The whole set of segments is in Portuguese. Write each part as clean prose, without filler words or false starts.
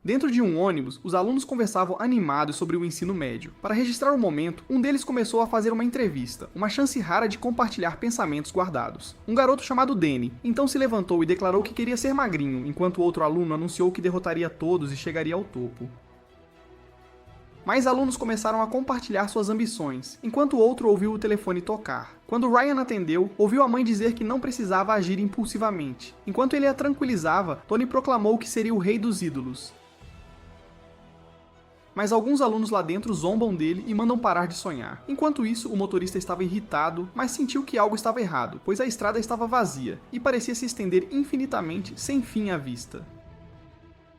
Dentro de um ônibus, os alunos conversavam animados sobre o ensino médio. Para registrar o momento, um deles começou a fazer uma entrevista, uma chance rara de compartilhar pensamentos guardados. Um garoto chamado Danny então se levantou e declarou que queria ser magrinho, enquanto outro aluno anunciou que derrotaria todos e chegaria ao topo. Mais alunos começaram a compartilhar suas ambições, enquanto outro ouviu o telefone tocar. Quando Ryan atendeu, ouviu a mãe dizer que não precisava agir impulsivamente. Enquanto ele a tranquilizava, Tony proclamou que seria o rei dos ídolos. Mas alguns alunos lá dentro zombam dele e mandam parar de sonhar. Enquanto isso, o motorista estava irritado, mas sentiu que algo estava errado, pois a estrada estava vazia e parecia se estender infinitamente, sem fim à vista.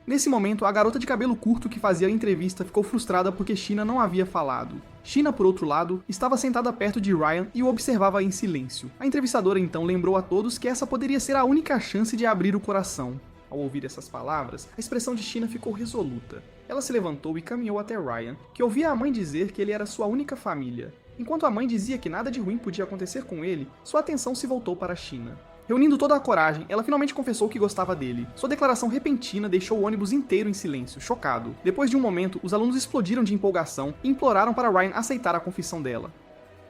Nesse momento, a garota de cabelo curto que fazia a entrevista ficou frustrada porque Sheena não havia falado. Sheena, por outro lado, estava sentada perto de Ryan e o observava em silêncio. A entrevistadora então lembrou a todos que essa poderia ser a única chance de abrir o coração. Ao ouvir essas palavras, a expressão de Sheena ficou resoluta. Ela se levantou e caminhou até Ryan, que ouvia a mãe dizer que ele era sua única família. Enquanto a mãe dizia que nada de ruim podia acontecer com ele, sua atenção se voltou para Sheena. Reunindo toda a coragem, ela finalmente confessou que gostava dele. Sua declaração repentina deixou o ônibus inteiro em silêncio, chocado. Depois de um momento, os alunos explodiram de empolgação e imploraram para Ryan aceitar a confissão dela.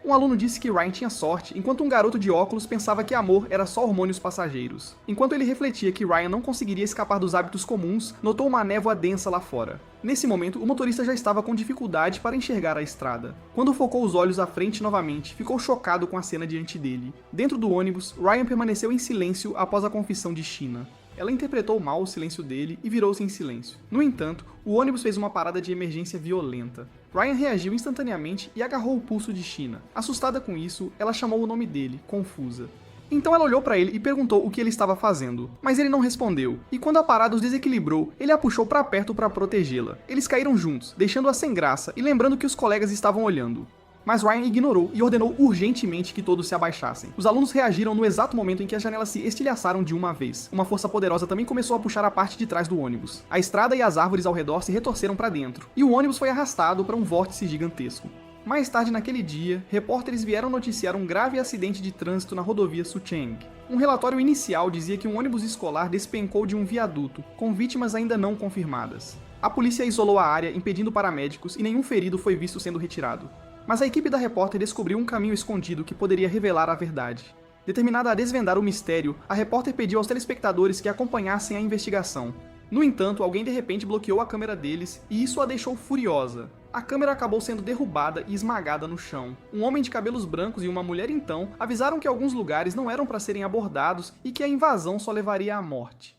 Um aluno disse que Ryan tinha sorte, enquanto um garoto de óculos pensava que amor era só hormônios passageiros. Enquanto ele refletia que Ryan não conseguiria escapar dos hábitos comuns, notou uma névoa densa lá fora. Nesse momento, o motorista já estava com dificuldade para enxergar a estrada. Quando focou os olhos à frente novamente, ficou chocado com a cena diante dele. Dentro do ônibus, Ryan permaneceu em silêncio após a confissão de Sheena. Ela interpretou mal o silêncio dele e virou-se em silêncio. No entanto, o ônibus fez uma parada de emergência violenta. Ryan reagiu instantaneamente e agarrou o pulso de Sheena. Assustada com isso, ela chamou o nome dele, confusa. Então ela olhou para ele e perguntou o que ele estava fazendo, mas ele não respondeu, e quando a parada os desequilibrou, ele a puxou para perto para protegê-la. Eles caíram juntos, deixando-a sem graça e lembrando que os colegas estavam olhando. Mas Ryan ignorou e ordenou urgentemente que todos se abaixassem. Os alunos reagiram no exato momento em que as janelas se estilhaçaram de uma vez. Uma força poderosa também começou a puxar a parte de trás do ônibus. A estrada e as árvores ao redor se retorceram para dentro, e o ônibus foi arrastado para um vórtice gigantesco. Mais tarde naquele dia, repórteres vieram noticiar um grave acidente de trânsito na rodovia Sucheng. Um relatório inicial dizia que um ônibus escolar despencou de um viaduto, com vítimas ainda não confirmadas. A polícia isolou a área, impedindo paramédicos, e nenhum ferido foi visto sendo retirado. Mas a equipe da repórter descobriu um caminho escondido que poderia revelar a verdade. Determinada a desvendar o mistério, a repórter pediu aos telespectadores que acompanhassem a investigação. No entanto, alguém de repente bloqueou a câmera deles e isso a deixou furiosa. A câmera acabou sendo derrubada e esmagada no chão. Um homem de cabelos brancos e uma mulher então avisaram que alguns lugares não eram para serem abordados e que a invasão só levaria à morte.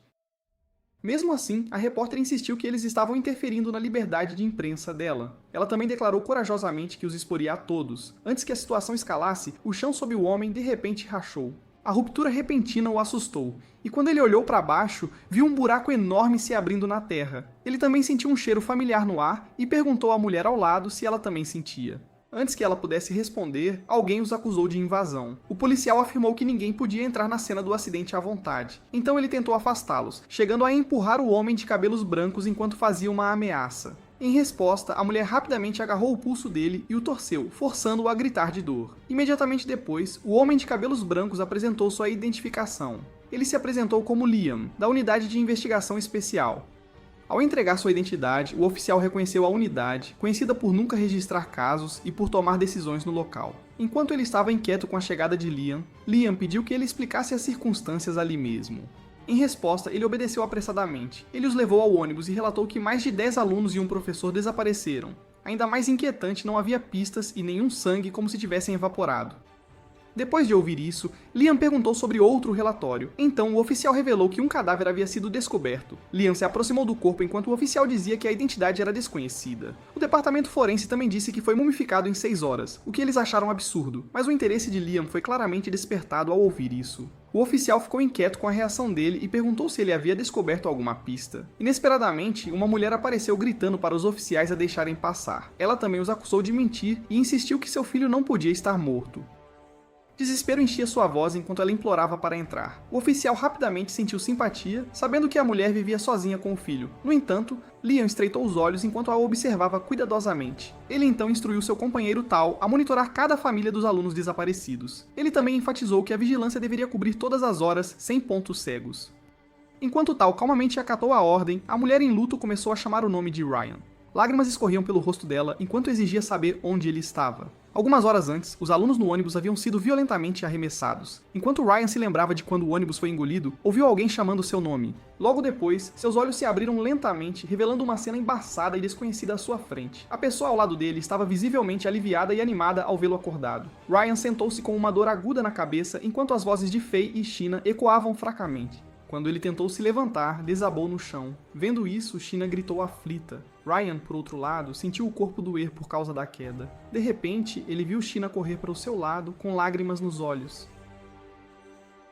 Mesmo assim, a repórter insistiu que eles estavam interferindo na liberdade de imprensa dela. Ela também declarou corajosamente que os exporia a todos. Antes que a situação escalasse, o chão sob o homem de repente rachou. A ruptura repentina o assustou, e quando ele olhou para baixo, viu um buraco enorme se abrindo na terra. Ele também sentiu um cheiro familiar no ar e perguntou à mulher ao lado se ela também sentia. Antes que ela pudesse responder, alguém os acusou de invasão. O policial afirmou que ninguém podia entrar na cena do acidente à vontade. Então ele tentou afastá-los, chegando a empurrar o homem de cabelos brancos enquanto fazia uma ameaça. Em resposta, a mulher rapidamente agarrou o pulso dele e o torceu, forçando-o a gritar de dor. Imediatamente depois, o homem de cabelos brancos apresentou sua identificação. Ele se apresentou como Liam, da Unidade de Investigação Especial. Ao entregar sua identidade, o oficial reconheceu a unidade, conhecida por nunca registrar casos e por tomar decisões no local. Enquanto ele estava inquieto com a chegada de Liam, Liam pediu que ele explicasse as circunstâncias ali mesmo. Em resposta, ele obedeceu apressadamente. Ele os levou ao ônibus e relatou que mais de 10 alunos e um professor desapareceram. Ainda mais inquietante, não havia pistas e nenhum sangue como se tivessem evaporado. Depois de ouvir isso, Liam perguntou sobre outro relatório. Então, o oficial revelou que um cadáver havia sido descoberto. Liam se aproximou do corpo enquanto o oficial dizia que a identidade era desconhecida. O departamento forense também disse que foi mumificado em 6 horas, o que eles acharam absurdo, mas o interesse de Liam foi claramente despertado ao ouvir isso. O oficial ficou inquieto com a reação dele e perguntou se ele havia descoberto alguma pista. Inesperadamente, uma mulher apareceu gritando para os oficiais a deixarem passar. Ela também os acusou de mentir e insistiu que seu filho não podia estar morto. Desespero enchia sua voz enquanto ela implorava para entrar. O oficial rapidamente sentiu simpatia, sabendo que a mulher vivia sozinha com o filho. No entanto, Liam estreitou os olhos enquanto a observava cuidadosamente. Ele então instruiu seu companheiro Tal a monitorar cada família dos alunos desaparecidos. Ele também enfatizou que a vigilância deveria cobrir todas as horas, sem pontos cegos. Enquanto tal calmamente acatou a ordem, a mulher em luto começou a chamar o nome de Ryan. Lágrimas escorriam pelo rosto dela enquanto exigia saber onde ele estava. Algumas horas antes, os alunos no ônibus haviam sido violentamente arremessados. Enquanto Ryan se lembrava de quando o ônibus foi engolido, ouviu alguém chamando seu nome. Logo depois, seus olhos se abriram lentamente, revelando uma cena embaçada e desconhecida à sua frente. A pessoa ao lado dele estava visivelmente aliviada e animada ao vê-lo acordado. Ryan sentou-se com uma dor aguda na cabeça enquanto as vozes de Faye e Sheena ecoavam fracamente. Quando ele tentou se levantar, desabou no chão. Vendo isso, Sheena gritou aflita. Ryan, por outro lado, sentiu o corpo doer por causa da queda. De repente, ele viu Sheena correr para o seu lado, com lágrimas nos olhos.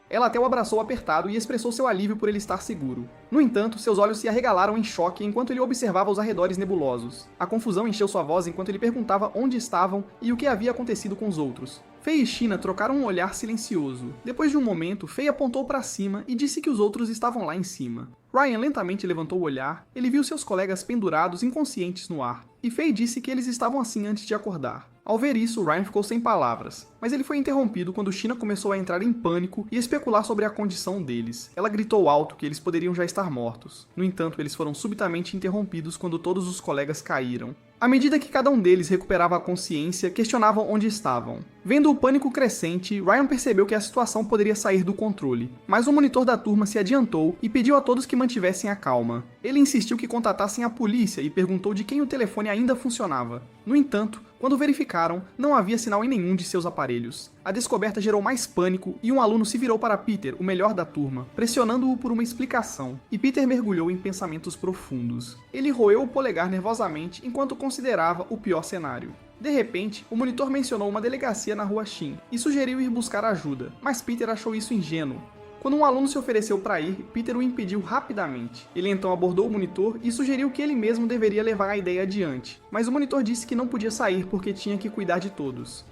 Ela até o abraçou apertado e expressou seu alívio por ele estar seguro. No entanto, seus olhos se arregalaram em choque enquanto ele observava os arredores nebulosos. A confusão encheu sua voz enquanto ele perguntava onde estavam e o que havia acontecido com os outros. Faye e Sheena trocaram um olhar silencioso. Depois de um momento, Faye apontou para cima e disse que os outros estavam lá em cima. Ryan lentamente levantou o olhar, ele viu seus colegas pendurados inconscientes no ar, e Faye disse que eles estavam assim antes de acordar. Ao ver isso, Ryan ficou sem palavras, mas ele foi interrompido quando Sheena começou a entrar em pânico e especular sobre a condição deles. Ela gritou alto que eles poderiam já estar mortos. No entanto, eles foram subitamente interrompidos quando todos os colegas caíram. À medida que cada um deles recuperava a consciência, questionavam onde estavam. Vendo o pânico crescente, Ryan percebeu que a situação poderia sair do controle, mas o monitor da turma se adiantou e pediu a todos que mantivessem a calma. Ele insistiu que contatassem a polícia e perguntou de quem o telefone ainda funcionava. No entanto, quando verificaram, não havia sinal em nenhum de seus aparelhos. A descoberta gerou mais pânico e um aluno se virou para Peter, o melhor da turma, pressionando-o por uma explicação, e Peter mergulhou em pensamentos profundos. Ele roeu o polegar nervosamente enquanto considerava o pior cenário. De repente, o monitor mencionou uma delegacia na rua Shin e sugeriu ir buscar ajuda, mas Peter achou isso ingênuo. Quando um aluno se ofereceu para ir, Peter o impediu rapidamente. Ele então abordou o monitor e sugeriu que ele mesmo deveria levar a ideia adiante, mas o monitor disse que não podia sair porque tinha que cuidar de todos.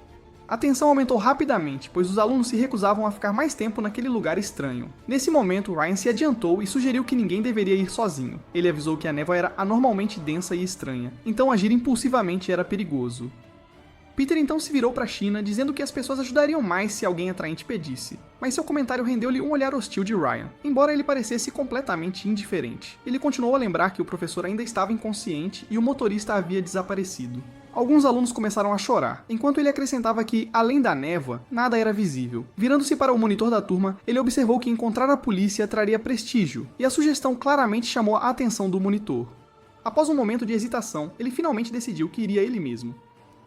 A tensão aumentou rapidamente, pois os alunos se recusavam a ficar mais tempo naquele lugar estranho. Nesse momento, Ryan se adiantou e sugeriu que ninguém deveria ir sozinho. Ele avisou que a névoa era anormalmente densa e estranha, então agir impulsivamente era perigoso. Peter então se virou para Sheena, dizendo que as pessoas ajudariam mais se alguém atraente pedisse. Mas seu comentário rendeu-lhe um olhar hostil de Ryan, embora ele parecesse completamente indiferente. Ele continuou a lembrar que o professor ainda estava inconsciente e o motorista havia desaparecido. Alguns alunos começaram a chorar, enquanto ele acrescentava que, além da névoa, nada era visível. Virando-se para o monitor da turma, ele observou que encontrar a polícia traria prestígio, e a sugestão claramente chamou a atenção do monitor. Após um momento de hesitação, ele finalmente decidiu que iria ele mesmo.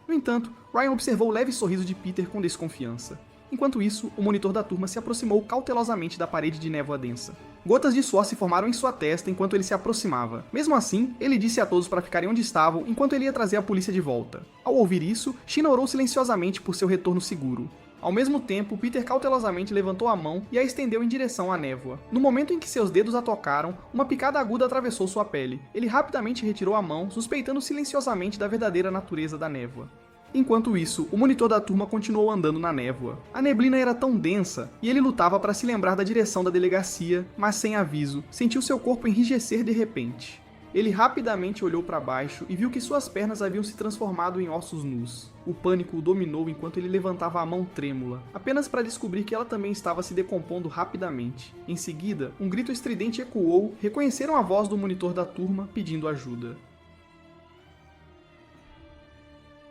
No entanto, Ryan observou o leve sorriso de Peter com desconfiança. Enquanto isso, o monitor da turma se aproximou cautelosamente da parede de névoa densa. Gotas de suor se formaram em sua testa enquanto ele se aproximava. Mesmo assim, ele disse a todos para ficarem onde estavam enquanto ele ia trazer a polícia de volta. Ao ouvir isso, Sheena orou silenciosamente por seu retorno seguro. Ao mesmo tempo, Peter cautelosamente levantou a mão e a estendeu em direção à névoa. No momento em que seus dedos a tocaram, uma picada aguda atravessou sua pele. Ele rapidamente retirou a mão, suspeitando silenciosamente da verdadeira natureza da névoa. Enquanto isso, o monitor da turma continuou andando na névoa. A neblina era tão densa, e ele lutava para se lembrar da direção da delegacia, mas sem aviso, sentiu seu corpo enrijecer de repente. Ele rapidamente olhou para baixo e viu que suas pernas haviam se transformado em ossos nus. O pânico o dominou enquanto ele levantava a mão trêmula, apenas para descobrir que ela também estava se decompondo rapidamente. Em seguida, um grito estridente ecoou, reconheceram a voz do monitor da turma pedindo ajuda.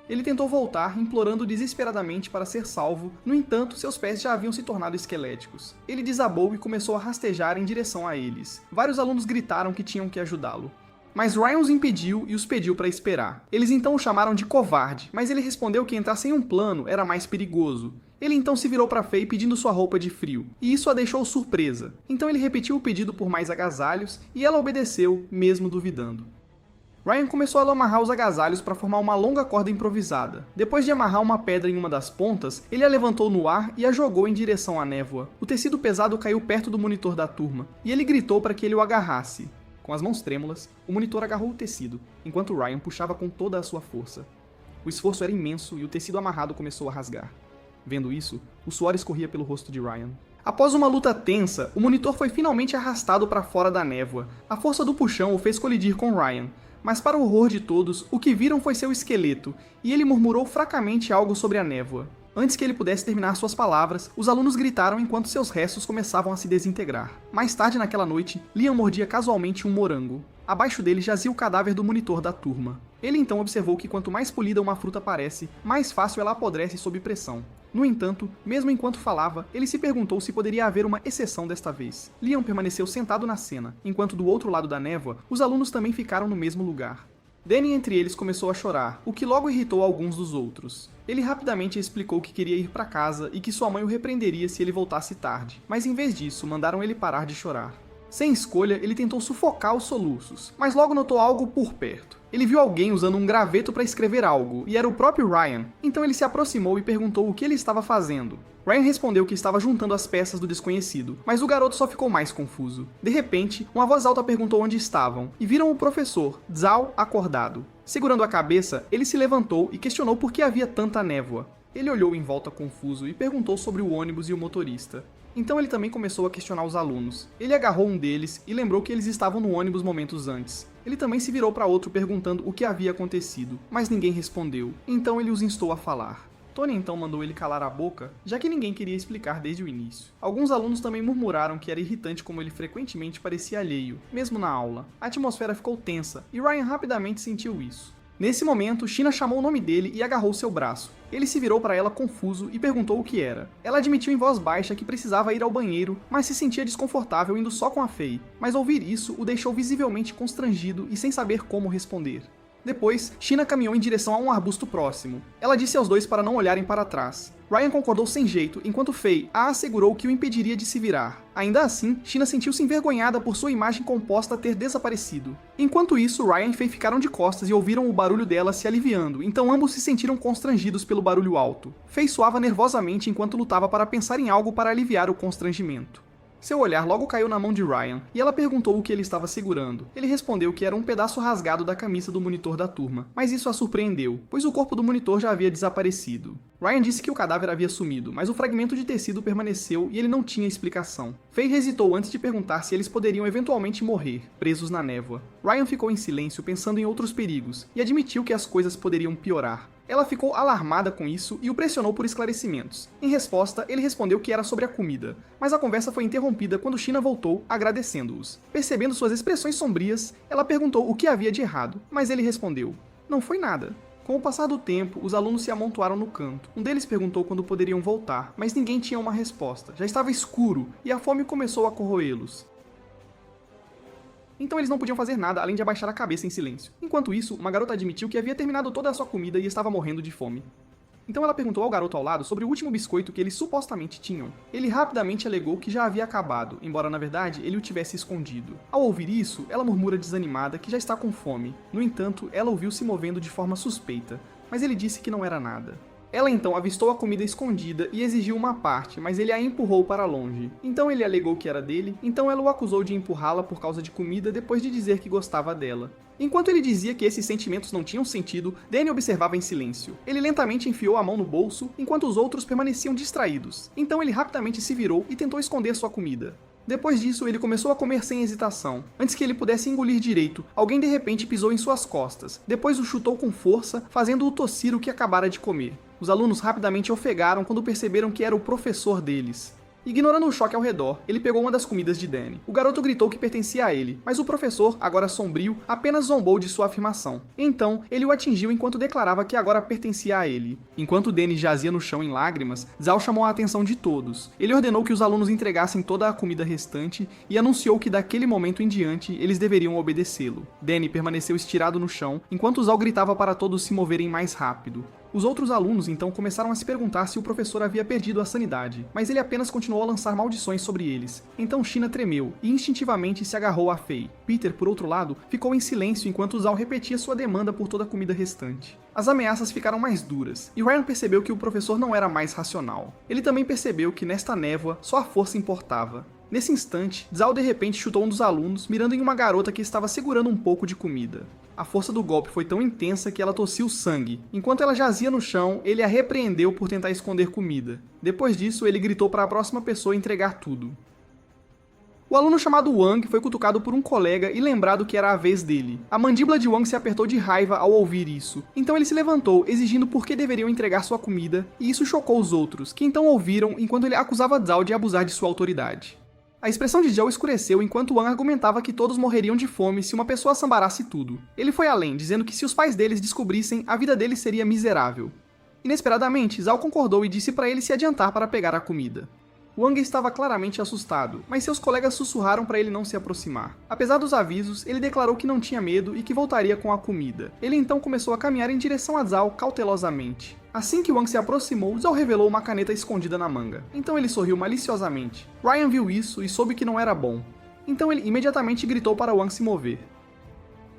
Ele tentou voltar, implorando desesperadamente para ser salvo, no entanto, seus pés já haviam se tornado esqueléticos. Ele desabou e começou a rastejar em direção a eles. Vários alunos gritaram que tinham que ajudá-lo. Mas Ryan os impediu e os pediu para esperar. Eles então o chamaram de covarde, mas ele respondeu que entrar sem um plano era mais perigoso. Ele então se virou para Faye pedindo sua roupa de frio, e isso a deixou surpresa. Então ele repetiu o pedido por mais agasalhos, e ela obedeceu, mesmo duvidando. Ryan começou a amarrar os agasalhos para formar uma longa corda improvisada. Depois de amarrar uma pedra em uma das pontas, ele a levantou no ar e a jogou em direção à névoa. O tecido pesado caiu perto do monitor da turma, e ele gritou para que ele o agarrasse. Com as mãos trêmulas, o monitor agarrou o tecido, enquanto Ryan puxava com toda a sua força. O esforço era imenso e o tecido amarrado começou a rasgar. Vendo isso, o suor escorria pelo rosto de Ryan. Após uma luta tensa, o monitor foi finalmente arrastado para fora da névoa. A força do puxão o fez colidir com Ryan. Mas para o horror de todos, o que viram foi seu esqueleto, e ele murmurou fracamente algo sobre a névoa. Antes que ele pudesse terminar suas palavras, os alunos gritaram enquanto seus restos começavam a se desintegrar. Mais tarde naquela noite, Liam mordia casualmente um morango. Abaixo dele jazia o cadáver do monitor da turma. Ele então observou que quanto mais polida uma fruta parece, mais fácil ela apodrece sob pressão. No entanto, mesmo enquanto falava, ele se perguntou se poderia haver uma exceção desta vez. Liam permaneceu sentado na cena, enquanto do outro lado da névoa, os alunos também ficaram no mesmo lugar. Danny entre eles começou a chorar, o que logo irritou alguns dos outros. Ele rapidamente explicou que queria ir para casa e que sua mãe o repreenderia se ele voltasse tarde, mas em vez disso, mandaram ele parar de chorar. Sem escolha, ele tentou sufocar os soluços, mas logo notou algo por perto. Ele viu alguém usando um graveto para escrever algo, e era o próprio Ryan. Então ele se aproximou e perguntou o que ele estava fazendo. Ryan respondeu que estava juntando as peças do desconhecido, mas o garoto só ficou mais confuso. De repente, uma voz alta perguntou onde estavam, e viram o professor, Zhao, acordado. Segurando a cabeça, ele se levantou e questionou por que havia tanta névoa. Ele olhou em volta confuso e perguntou sobre o ônibus e o motorista. Então ele também começou a questionar os alunos. Ele agarrou um deles e lembrou que eles estavam no ônibus momentos antes. Ele também se virou para outro perguntando o que havia acontecido, mas ninguém respondeu. Então ele os instou a falar. Tony então mandou ele calar a boca, já que ninguém queria explicar desde o início. Alguns alunos também murmuraram que era irritante como ele frequentemente parecia alheio, mesmo na aula. A atmosfera ficou tensa, e Ryan rapidamente sentiu isso. Nesse momento, China chamou o nome dele e agarrou seu braço. Ele se virou para ela confuso e perguntou o que era. Ela admitiu em voz baixa que precisava ir ao banheiro, mas se sentia desconfortável indo só com a Faye. Mas ouvir isso o deixou visivelmente constrangido e sem saber como responder. Depois, China caminhou em direção a um arbusto próximo. Ela disse aos dois para não olharem para trás. Ryan concordou sem jeito, enquanto Faye a assegurou que o impediria de se virar. Ainda assim, China sentiu-se envergonhada por sua imagem composta ter desaparecido. Enquanto isso, Ryan e Faye ficaram de costas e ouviram o barulho dela se aliviando, então ambos se sentiram constrangidos pelo barulho alto. Faye suava nervosamente enquanto lutava para pensar em algo para aliviar o constrangimento. Seu olhar logo caiu na mão de Ryan, e ela perguntou o que ele estava segurando. Ele respondeu que era um pedaço rasgado da camisa do monitor da turma, mas isso a surpreendeu, pois o corpo do monitor já havia desaparecido. Ryan disse que o cadáver havia sumido, mas o fragmento de tecido permaneceu e ele não tinha explicação. Faye hesitou antes de perguntar se eles poderiam eventualmente morrer, presos na névoa. Ryan ficou em silêncio pensando em outros perigos, e admitiu que as coisas poderiam piorar. Ela ficou alarmada com isso e o pressionou por esclarecimentos. Em resposta, ele respondeu que era sobre a comida, mas a conversa foi interrompida quando China voltou, agradecendo-os. Percebendo suas expressões sombrias, ela perguntou o que havia de errado, mas ele respondeu: "Não foi nada." Com o passar do tempo, os alunos se amontoaram no canto. Um deles perguntou quando poderiam voltar, mas ninguém tinha uma resposta. Já estava escuro e a fome começou a corroê-los. Então eles não podiam fazer nada além de abaixar a cabeça em silêncio. Enquanto isso, uma garota admitiu que havia terminado toda a sua comida e estava morrendo de fome. Então ela perguntou ao garoto ao lado sobre o último biscoito que eles supostamente tinham. Ele rapidamente alegou que já havia acabado, embora na verdade ele o tivesse escondido. Ao ouvir isso, ela murmura desanimada que já está com fome. No entanto, ela o viu se movendo de forma suspeita, mas ele disse que não era nada. Ela então avistou a comida escondida e exigiu uma parte, mas ele a empurrou para longe. Então ele alegou que era dele, então ela o acusou de empurrá-la por causa de comida depois de dizer que gostava dela. Enquanto ele dizia que esses sentimentos não tinham sentido, Danny observava em silêncio. Ele lentamente enfiou a mão no bolso, enquanto os outros permaneciam distraídos. Então ele rapidamente se virou e tentou esconder sua comida. Depois disso, ele começou a comer sem hesitação. Antes que ele pudesse engolir direito, alguém de repente pisou em suas costas. Depois o chutou com força, fazendo-o tossir o que acabara de comer. Os alunos rapidamente ofegaram quando perceberam que era o professor deles. Ignorando o choque ao redor, ele pegou uma das comidas de Danny. O garoto gritou que pertencia a ele, mas o professor, agora sombrio, apenas zombou de sua afirmação. Então, ele o atingiu enquanto declarava que agora pertencia a ele. Enquanto Danny jazia no chão em lágrimas, Zhao chamou a atenção de todos. Ele ordenou que os alunos entregassem toda a comida restante e anunciou que daquele momento em diante eles deveriam obedecê-lo. Danny permaneceu estirado no chão, enquanto Zhao gritava para todos se moverem mais rápido. Os outros alunos então começaram a se perguntar se o professor havia perdido a sanidade, mas ele apenas continuou a lançar maldições sobre eles. Então China tremeu e instintivamente se agarrou a Faye. Peter, por outro lado, ficou em silêncio enquanto Zhao repetia sua demanda por toda a comida restante. As ameaças ficaram mais duras, e Ryan percebeu que o professor não era mais racional. Ele também percebeu que nesta névoa só a força importava. Nesse instante, Zhao de repente chutou um dos alunos, mirando em uma garota que estava segurando um pouco de comida. A força do golpe foi tão intensa que ela tossiu sangue. Enquanto ela jazia no chão, ele a repreendeu por tentar esconder comida. Depois disso, ele gritou para a próxima pessoa entregar tudo. O O aluno chamado Wang foi cutucado por um colega e lembrado que era a vez dele. A mandíbula de Wang se apertou de raiva ao ouvir isso. Então ele se levantou, exigindo por que deveriam entregar sua comida, e isso chocou os outros, que então ouviram enquanto ele acusava Zhao de abusar de sua autoridade. A expressão de Zhao escureceu enquanto Wang argumentava que todos morreriam de fome se uma pessoa sambarasse tudo. Ele foi além, dizendo que se os pais deles descobrissem, a vida deles seria miserável. Inesperadamente, Zhao concordou e disse para ele se adiantar para pegar a comida. Wang estava claramente assustado, mas seus colegas sussurraram para ele não se aproximar. Apesar dos avisos, ele declarou que não tinha medo e que voltaria com a comida. Ele então começou a caminhar em direção a Zhao cautelosamente. Assim que Wang se aproximou, Zhao revelou uma caneta escondida na manga. Então ele sorriu maliciosamente. Ryan viu isso e soube que não era bom. Então ele imediatamente gritou para Wang se mover.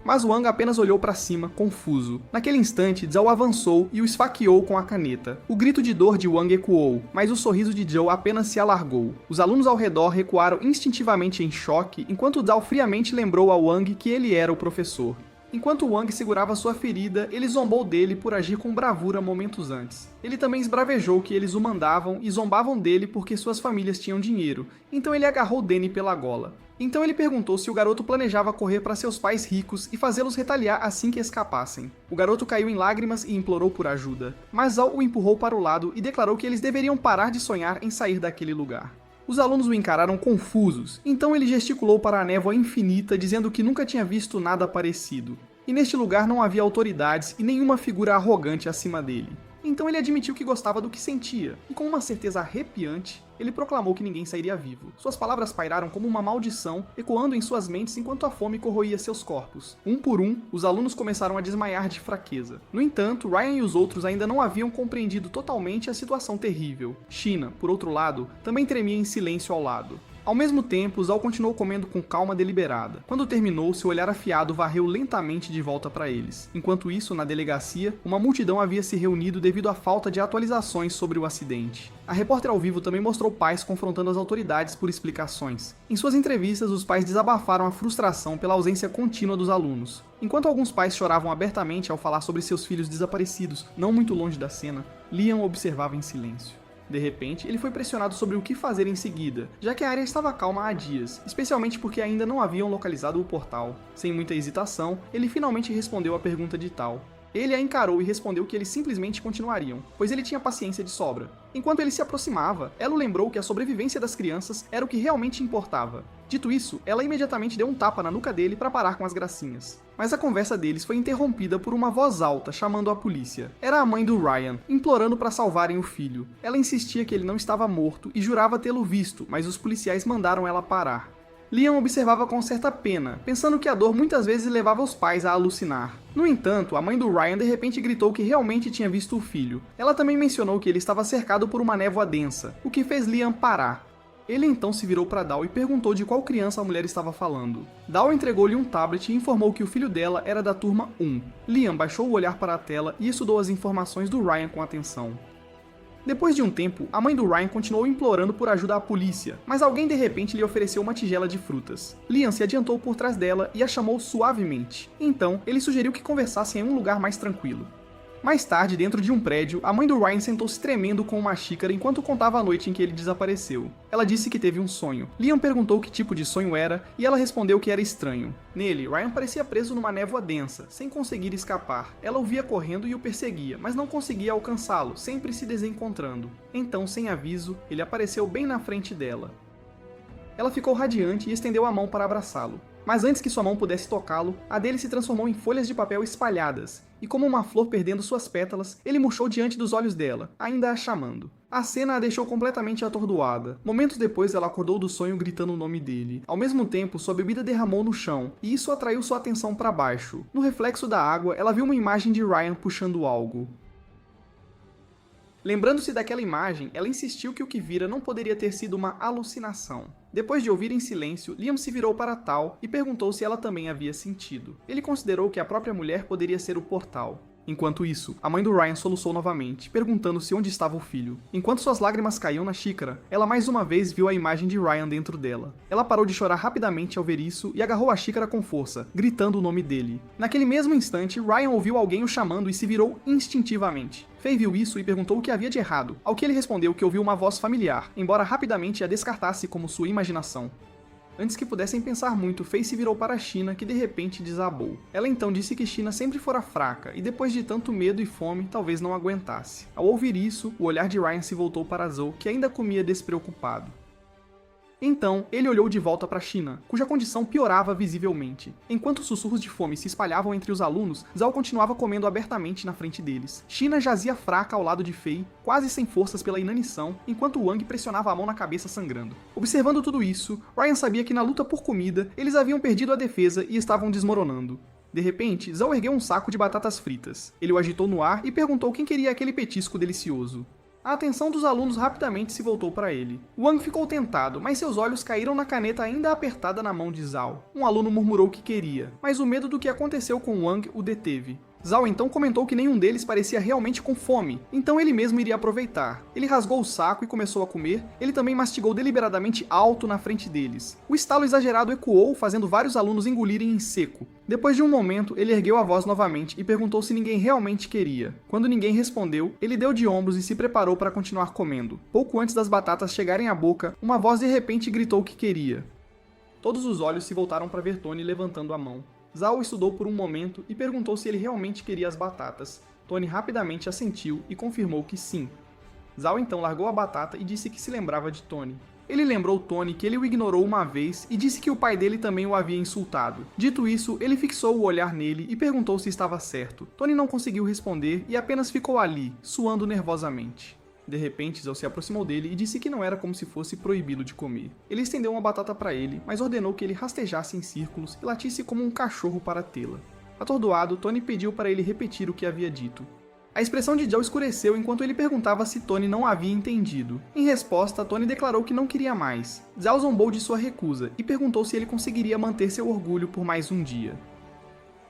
Mas Wang apenas olhou para cima, confuso. Naquele instante, Zhao avançou e o esfaqueou com a caneta. O grito de dor de Wang ecoou, mas o sorriso de Zhao apenas se alargou. Os alunos ao redor recuaram instintivamente em choque, enquanto Zhao friamente lembrou a Wang que ele era o professor. Enquanto Wang segurava sua ferida, ele zombou dele por agir com bravura momentos antes. Ele também esbravejou que eles o mandavam e zombavam dele porque suas famílias tinham dinheiro, então ele agarrou Danny pela gola. Então ele perguntou se o garoto planejava correr para seus pais ricos e fazê-los retaliar assim que escapassem. O garoto caiu em lágrimas e implorou por ajuda, mas Zhao o empurrou para o lado e declarou que eles deveriam parar de sonhar em sair daquele lugar. Os alunos o encararam confusos, então ele gesticulou para a névoa infinita dizendo que nunca tinha visto nada parecido. E neste lugar não havia autoridades e nenhuma figura arrogante acima dele. Então ele admitiu que gostava do que sentia, e com uma certeza arrepiante, ele proclamou que ninguém sairia vivo. Suas palavras pairaram como uma maldição, ecoando em suas mentes enquanto a fome corroía seus corpos. Um por um, os alunos começaram a desmaiar de fraqueza. No entanto, Ryan e os outros ainda não haviam compreendido totalmente a situação terrível. China, por outro lado, também tremia em silêncio ao lado. Ao mesmo tempo, Zhao continuou comendo com calma deliberada. Quando terminou, seu olhar afiado varreu lentamente de volta para eles. Enquanto isso, na delegacia, uma multidão havia se reunido devido à falta de atualizações sobre o acidente. A repórter ao vivo também mostrou pais confrontando as autoridades por explicações. Em suas entrevistas, os pais desabafaram a frustração pela ausência contínua dos alunos. Enquanto alguns pais choravam abertamente ao falar sobre seus filhos desaparecidos, não muito longe da cena, Liam observava em silêncio. De repente, ele foi pressionado sobre o que fazer em seguida, já que a área estava calma há dias, especialmente porque ainda não haviam localizado o portal. Sem muita hesitação, ele finalmente respondeu à pergunta de Tal. Ele a encarou e respondeu que eles simplesmente continuariam, pois ele tinha paciência de sobra. Enquanto ele se aproximava, ela o lembrou que a sobrevivência das crianças era o que realmente importava. Dito isso, ela imediatamente deu um tapa na nuca dele para parar com as gracinhas. Mas a conversa deles foi interrompida por uma voz alta chamando a polícia. Era a mãe do Ryan, implorando para salvarem o filho. Ela insistia que ele não estava morto e jurava tê-lo visto, mas os policiais mandaram ela parar. Liam observava com certa pena, pensando que a dor muitas vezes levava os pais a alucinar. No entanto, a mãe do Ryan de repente gritou que realmente tinha visto o filho. Ela também mencionou que ele estava cercado por uma névoa densa, o que fez Liam parar. Ele então se virou para Dao e perguntou de qual criança a mulher estava falando. Dao entregou-lhe um tablet e informou que o filho dela era da turma 1. Liam baixou o olhar para a tela e estudou as informações do Ryan com atenção. Depois de um tempo, a mãe do Ryan continuou implorando por ajuda à polícia, mas alguém de repente lhe ofereceu uma tigela de frutas. Liam se adiantou por trás dela e a chamou suavemente. Então, ele sugeriu que conversassem em um lugar mais tranquilo. Mais tarde, dentro de um prédio, a mãe do Ryan sentou-se tremendo com uma xícara enquanto contava a noite em que ele desapareceu. Ela disse que teve um sonho. Liam perguntou que tipo de sonho era, e ela respondeu que era estranho. Nele, Ryan parecia preso numa névoa densa, sem conseguir escapar. Ela o via correndo e o perseguia, mas não conseguia alcançá-lo, sempre se desencontrando. Então, sem aviso, ele apareceu bem na frente dela. Ela ficou radiante e estendeu a mão para abraçá-lo. Mas antes que sua mão pudesse tocá-lo, a dele se transformou em folhas de papel espalhadas, e como uma flor perdendo suas pétalas, ele murchou diante dos olhos dela, ainda a chamando. A cena a deixou completamente atordoada. Momentos depois ela acordou do sonho gritando o nome dele. Ao mesmo tempo, sua bebida derramou no chão, e isso atraiu sua atenção para baixo. No reflexo da água, ela viu uma imagem de Ryan puxando algo. Lembrando-se daquela imagem, ela insistiu que o que vira não poderia ter sido uma alucinação. Depois de ouvir em silêncio, Liam se virou para Tal e perguntou se ela também havia sentido. Ele considerou que a própria mulher poderia ser o portal. Enquanto isso, a mãe do Ryan soluçou novamente, perguntando-se onde estava o filho. Enquanto suas lágrimas caíam na xícara, ela mais uma vez viu a imagem de Ryan dentro dela. Ela parou de chorar rapidamente ao ver isso e agarrou a xícara com força, gritando o nome dele. Naquele mesmo instante, Ryan ouviu alguém o chamando e se virou instintivamente. Faye viu isso e perguntou o que havia de errado, ao que ele respondeu que ouviu uma voz familiar, embora rapidamente a descartasse como sua imaginação. Antes que pudessem pensar muito, Fei se virou para China, que de repente desabou. Ela então disse que China sempre fora fraca, e depois de tanto medo e fome, talvez não aguentasse. Ao ouvir isso, o olhar de Ryan se voltou para Zhou, que ainda comia despreocupado. Então, ele olhou de volta para China, cuja condição piorava visivelmente. Enquanto os sussurros de fome se espalhavam entre os alunos, Zhao continuava comendo abertamente na frente deles. China jazia fraca ao lado de Fei, quase sem forças pela inanição, enquanto Wang pressionava a mão na cabeça sangrando. Observando tudo isso, Ryan sabia que na luta por comida, eles haviam perdido a defesa e estavam desmoronando. De repente, Zhao ergueu um saco de batatas fritas. Ele o agitou no ar e perguntou quem queria aquele petisco delicioso. A atenção dos alunos rapidamente se voltou para ele. Wang ficou tentado, mas seus olhos caíram na caneta ainda apertada na mão de Zhao. Um aluno murmurou que queria, mas o medo do que aconteceu com Wang o deteve. Zhao então comentou que nenhum deles parecia realmente com fome, então ele mesmo iria aproveitar. Ele rasgou o saco e começou a comer, ele também mastigou deliberadamente alto na frente deles. O estalo exagerado ecoou, fazendo vários alunos engolirem em seco. Depois de um momento, ele ergueu a voz novamente e perguntou se ninguém realmente queria. Quando ninguém respondeu, ele deu de ombros e se preparou para continuar comendo. Pouco antes das batatas chegarem à boca, uma voz de repente gritou que queria. Todos os olhos se voltaram para ver Tony levantando a mão. Zhao estudou por um momento e perguntou se ele realmente queria as batatas. Tony rapidamente assentiu e confirmou que sim. Zhao então largou a batata e disse que se lembrava de Tony. Ele lembrou Tony que ele o ignorou uma vez e disse que o pai dele também o havia insultado. Dito isso, ele fixou o olhar nele e perguntou se estava certo. Tony não conseguiu responder e apenas ficou ali, suando nervosamente. De repente, Zhao se aproximou dele e disse que não era como se fosse proibido de comer. Ele estendeu uma batata para ele, mas ordenou que ele rastejasse em círculos e latisse como um cachorro para tê-la. Atordoado, Tony pediu para ele repetir o que havia dito. A expressão de Zhao escureceu enquanto ele perguntava se Tony não havia entendido. Em resposta, Tony declarou que não queria mais. Zhao zombou de sua recusa e perguntou se ele conseguiria manter seu orgulho por mais um dia.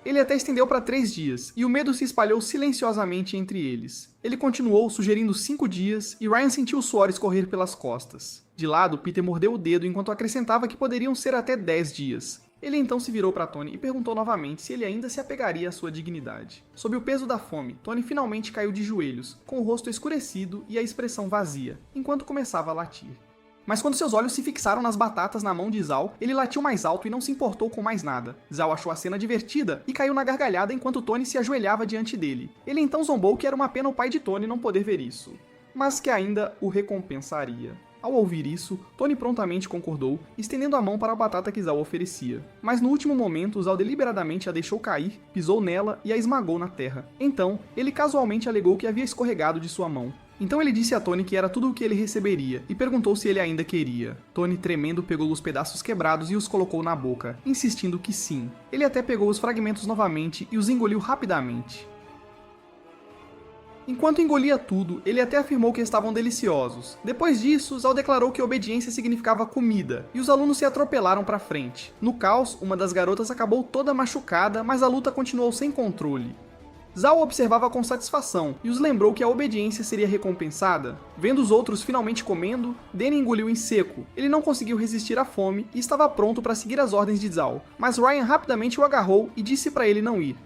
Ele até estendeu para 3 dias, e o medo se espalhou silenciosamente entre eles. Ele continuou, sugerindo 5 dias, e Ryan sentiu o suor escorrer pelas costas. De lado, Peter mordeu o dedo enquanto acrescentava que poderiam ser até 10 dias. Ele então se virou para Tony e perguntou novamente se ele ainda se apegaria à sua dignidade. Sob o peso da fome, Tony finalmente caiu de joelhos, com o rosto escurecido e a expressão vazia, enquanto começava a latir. Mas quando seus olhos se fixaram nas batatas na mão de Zhao, ele latiu mais alto e não se importou com mais nada. Zhao achou a cena divertida e caiu na gargalhada enquanto Tony se ajoelhava diante dele. Ele então zombou que era uma pena o pai de Tony não poder ver isso, mas que ainda o recompensaria. Ao ouvir isso, Tony prontamente concordou, estendendo a mão para a batata que Zhao oferecia. Mas no último momento, Zhao deliberadamente a deixou cair, pisou nela e a esmagou na terra. Então, ele casualmente alegou que havia escorregado de sua mão. Então ele disse a Tony que era tudo o que ele receberia, e perguntou se ele ainda queria. Tony, tremendo, pegou os pedaços quebrados e os colocou na boca, insistindo que sim. Ele até pegou os fragmentos novamente e os engoliu rapidamente. Enquanto engolia tudo, ele até afirmou que estavam deliciosos. Depois disso, Zhao declarou que obediência significava comida, e os alunos se atropelaram para frente. No caos, uma das garotas acabou toda machucada, mas a luta continuou sem controle. Zhao observava com satisfação e os lembrou que a obediência seria recompensada. Vendo os outros finalmente comendo, Danny engoliu em seco. Ele não conseguiu resistir à fome e estava pronto para seguir as ordens de Zhao, mas Ryan rapidamente o agarrou e disse para ele não ir.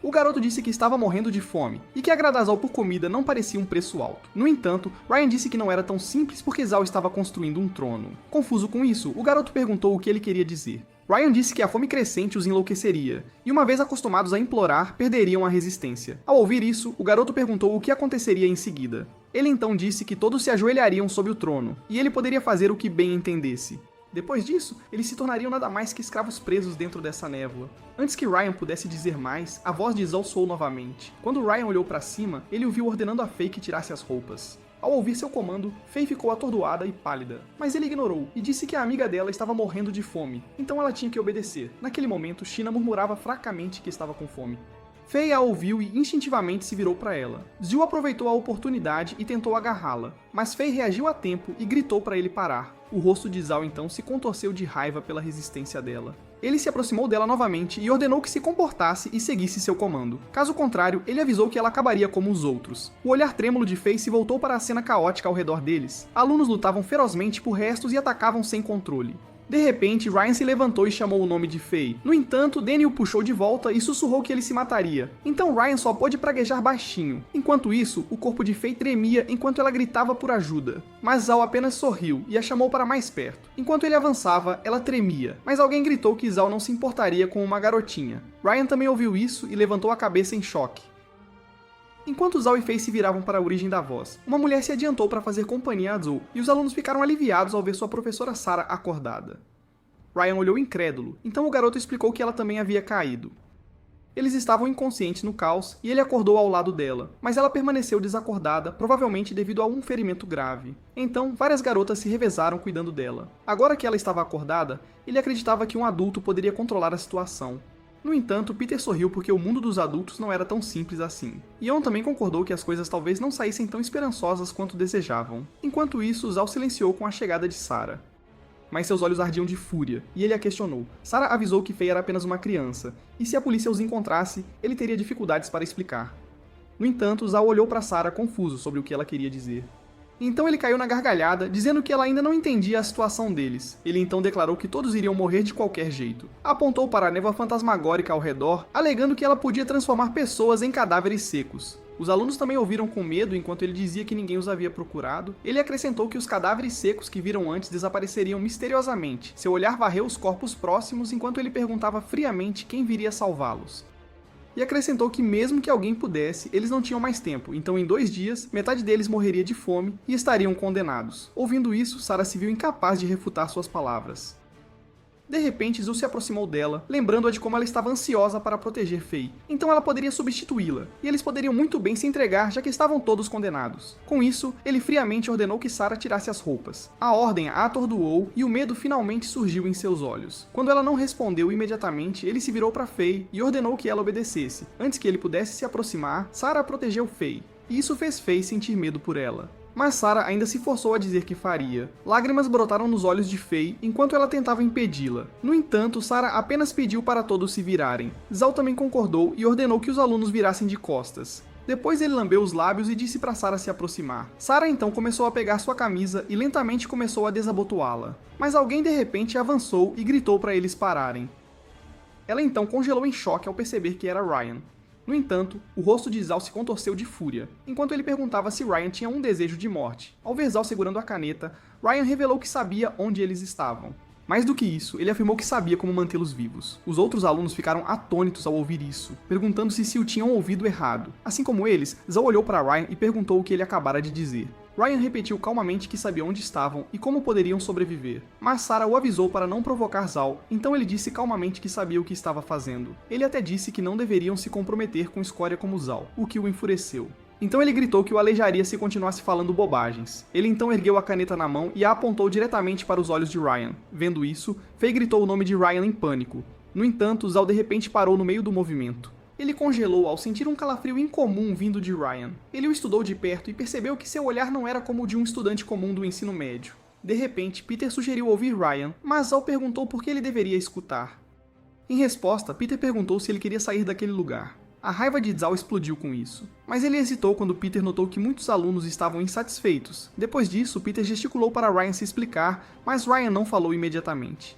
O garoto disse que estava morrendo de fome, e que agradar Zhao por comida não parecia um preço alto. No entanto, Ryan disse que não era tão simples porque Zhao estava construindo um trono. Confuso com isso, o garoto perguntou o que ele queria dizer. Ryan disse que a fome crescente os enlouqueceria, e uma vez acostumados a implorar, perderiam a resistência. Ao ouvir isso, o garoto perguntou o que aconteceria em seguida. Ele então disse que todos se ajoelhariam sob o trono, e ele poderia fazer o que bem entendesse. Depois disso, eles se tornariam nada mais que escravos presos dentro dessa névoa. Antes que Ryan pudesse dizer mais, a voz de Zhao soou novamente. Quando Ryan olhou para cima, ele o viu ordenando a Fei que tirasse as roupas. Ao ouvir seu comando, Fei ficou atordoada e pálida, mas ele ignorou e disse que a amiga dela estava morrendo de fome, então ela tinha que obedecer. Naquele momento, China murmurava fracamente que estava com fome. Fei a ouviu e instintivamente se virou para ela. Zhu aproveitou a oportunidade e tentou agarrá-la, mas Fei reagiu a tempo e gritou para ele parar. O rosto de Zhao então se contorceu de raiva pela resistência dela. Ele se aproximou dela novamente e ordenou que se comportasse e seguisse seu comando. Caso contrário, ele avisou que ela acabaria como os outros. O olhar trêmulo de Fei se voltou para a cena caótica ao redor deles. Alunos lutavam ferozmente por restos e atacavam sem controle. De repente, Ryan se levantou e chamou o nome de Faye. No entanto, Danny o puxou de volta e sussurrou que ele se mataria. Então Ryan só pôde praguejar baixinho. Enquanto isso, o corpo de Faye tremia enquanto ela gritava por ajuda. Mas Zal apenas sorriu e a chamou para mais perto. Enquanto ele avançava, ela tremia, mas alguém gritou que Zal não se importaria com uma garotinha. Ryan também ouviu isso e levantou a cabeça em choque. Enquanto Zal e Faye se viravam para a origem da voz, uma mulher se adiantou para fazer companhia a Zou, e os alunos ficaram aliviados ao ver sua professora Sarah acordada. Ryan olhou incrédulo, então o garoto explicou que ela também havia caído. Eles estavam inconscientes no caos e ele acordou ao lado dela, mas ela permaneceu desacordada, provavelmente devido a um ferimento grave. Então, várias garotas se revezaram cuidando dela. Agora que ela estava acordada, ele acreditava que um adulto poderia controlar a situação. No entanto, Peter sorriu porque o mundo dos adultos não era tão simples assim. Ion também concordou que as coisas talvez não saíssem tão esperançosas quanto desejavam. Enquanto isso, Zal silenciou com a chegada de Sarah. Mas seus olhos ardiam de fúria, e ele a questionou. Sarah avisou que Faye era apenas uma criança, e se a polícia os encontrasse, ele teria dificuldades para explicar. No entanto, Zal olhou para Sarah confuso sobre o que ela queria dizer. Então ele caiu na gargalhada, dizendo que ela ainda não entendia a situação deles. Ele então declarou que todos iriam morrer de qualquer jeito. Apontou para a névoa fantasmagórica ao redor, alegando que ela podia transformar pessoas em cadáveres secos. Os alunos também ouviram com medo enquanto ele dizia que ninguém os havia procurado. Ele acrescentou que os cadáveres secos que viram antes desapareceriam misteriosamente. Seu olhar varreu os corpos próximos enquanto ele perguntava friamente quem viria salvá-los. E acrescentou que mesmo que alguém pudesse, eles não tinham mais tempo, então em 2 dias, metade deles morreria de fome e estariam condenados. Ouvindo isso, Sarah se viu incapaz de refutar suas palavras. De repente, Zou se aproximou dela, lembrando-a de como ela estava ansiosa para proteger Faye. Então ela poderia substituí-la, e eles poderiam muito bem se entregar, já que estavam todos condenados. Com isso, ele friamente ordenou que Sarah tirasse as roupas. A ordem a atordoou, e o medo finalmente surgiu em seus olhos. Quando ela não respondeu imediatamente, ele se virou para Faye e ordenou que ela obedecesse. Antes que ele pudesse se aproximar, Sarah protegeu Faye, e isso fez Faye sentir medo por ela. Mas Sarah ainda se forçou a dizer que faria. Lágrimas brotaram nos olhos de Faye enquanto ela tentava impedi-la. No entanto, Sarah apenas pediu para todos se virarem. Zal também concordou e ordenou que os alunos virassem de costas. Depois ele lambeu os lábios e disse para Sarah se aproximar. Sarah então começou a pegar sua camisa e lentamente começou a desabotoá-la. Mas alguém de repente avançou e gritou para eles pararem. Ela então congelou em choque ao perceber que era Ryan. No entanto, o rosto de Zal se contorceu de fúria, enquanto ele perguntava se Ryan tinha um desejo de morte. Ao ver Zal segurando a caneta, Ryan revelou que sabia onde eles estavam. Mais do que isso, ele afirmou que sabia como mantê-los vivos. Os outros alunos ficaram atônitos ao ouvir isso, perguntando-se se o tinham ouvido errado. Assim como eles, Zal olhou para Ryan e perguntou o que ele acabara de dizer. Ryan repetiu calmamente que sabia onde estavam e como poderiam sobreviver. Mas Sarah o avisou para não provocar Zal, então ele disse calmamente que sabia o que estava fazendo. Ele até disse que não deveriam se comprometer com escória como Zal, o que o enfureceu. Então ele gritou que o aleijaria se continuasse falando bobagens. Ele então ergueu a caneta na mão e a apontou diretamente para os olhos de Ryan. Vendo isso, Faye gritou o nome de Ryan em pânico. No entanto, Zal de repente parou no meio do movimento. Ele congelou ao sentir um calafrio incomum vindo de Ryan. Ele o estudou de perto e percebeu que seu olhar não era como o de um estudante comum do ensino médio. De repente, Peter sugeriu ouvir Ryan, mas Zal perguntou por que ele deveria escutar. Em resposta, Peter perguntou se ele queria sair daquele lugar. A raiva de Zal explodiu com isso, mas ele hesitou quando Peter notou que muitos alunos estavam insatisfeitos. Depois disso, Peter gesticulou para Ryan se explicar, mas Ryan não falou imediatamente.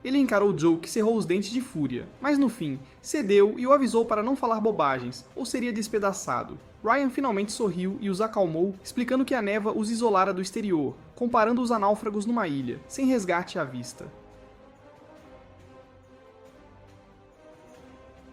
Ele encarou Joe, que cerrou os dentes de fúria, mas no fim, cedeu e o avisou para não falar bobagens, ou seria despedaçado. Ryan finalmente sorriu e os acalmou, explicando que a névoa os isolara do exterior, comparando-os a náufragos numa ilha, sem resgate à vista.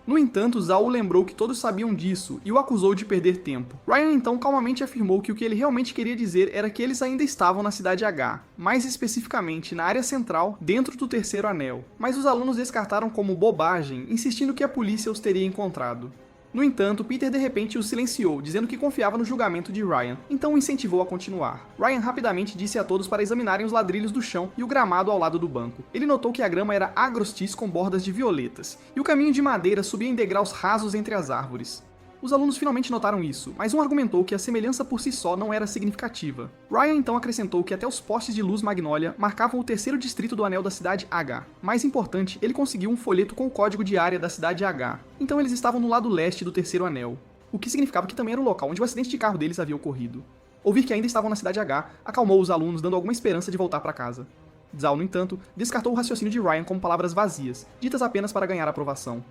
No entanto, Zal o lembrou que todos sabiam disso e o acusou de perder tempo. Ryan então calmamente afirmou que o que ele realmente queria dizer era que eles ainda estavam na Cidade H, mais especificamente na área central, dentro do Terceiro Anel. Mas os alunos descartaram como bobagem, insistindo que a polícia os teria encontrado. No entanto, Peter de repente os silenciou, dizendo que confiava no julgamento de Ryan, então o incentivou a continuar. Ryan rapidamente disse a todos para examinarem os ladrilhos do chão e o gramado ao lado do banco. Ele notou que a grama era agrostis com bordas de violetas, e o caminho de madeira subia em degraus rasos entre as árvores. Os alunos finalmente notaram isso, mas um argumentou que a semelhança por si só não era significativa. Ryan então acrescentou que até os postes de luz Magnolia marcavam o terceiro distrito do anel da Cidade H. Mais importante, ele conseguiu um folheto com o código de área da Cidade H. Então eles estavam no lado leste do terceiro anel, o que significava que também era o local onde o acidente de carro deles havia ocorrido. Ouvir que ainda estavam na Cidade H acalmou os alunos, dando alguma esperança de voltar para casa. Zhao, no entanto, descartou o raciocínio de Ryan como palavras vazias, ditas apenas para ganhar aprovação.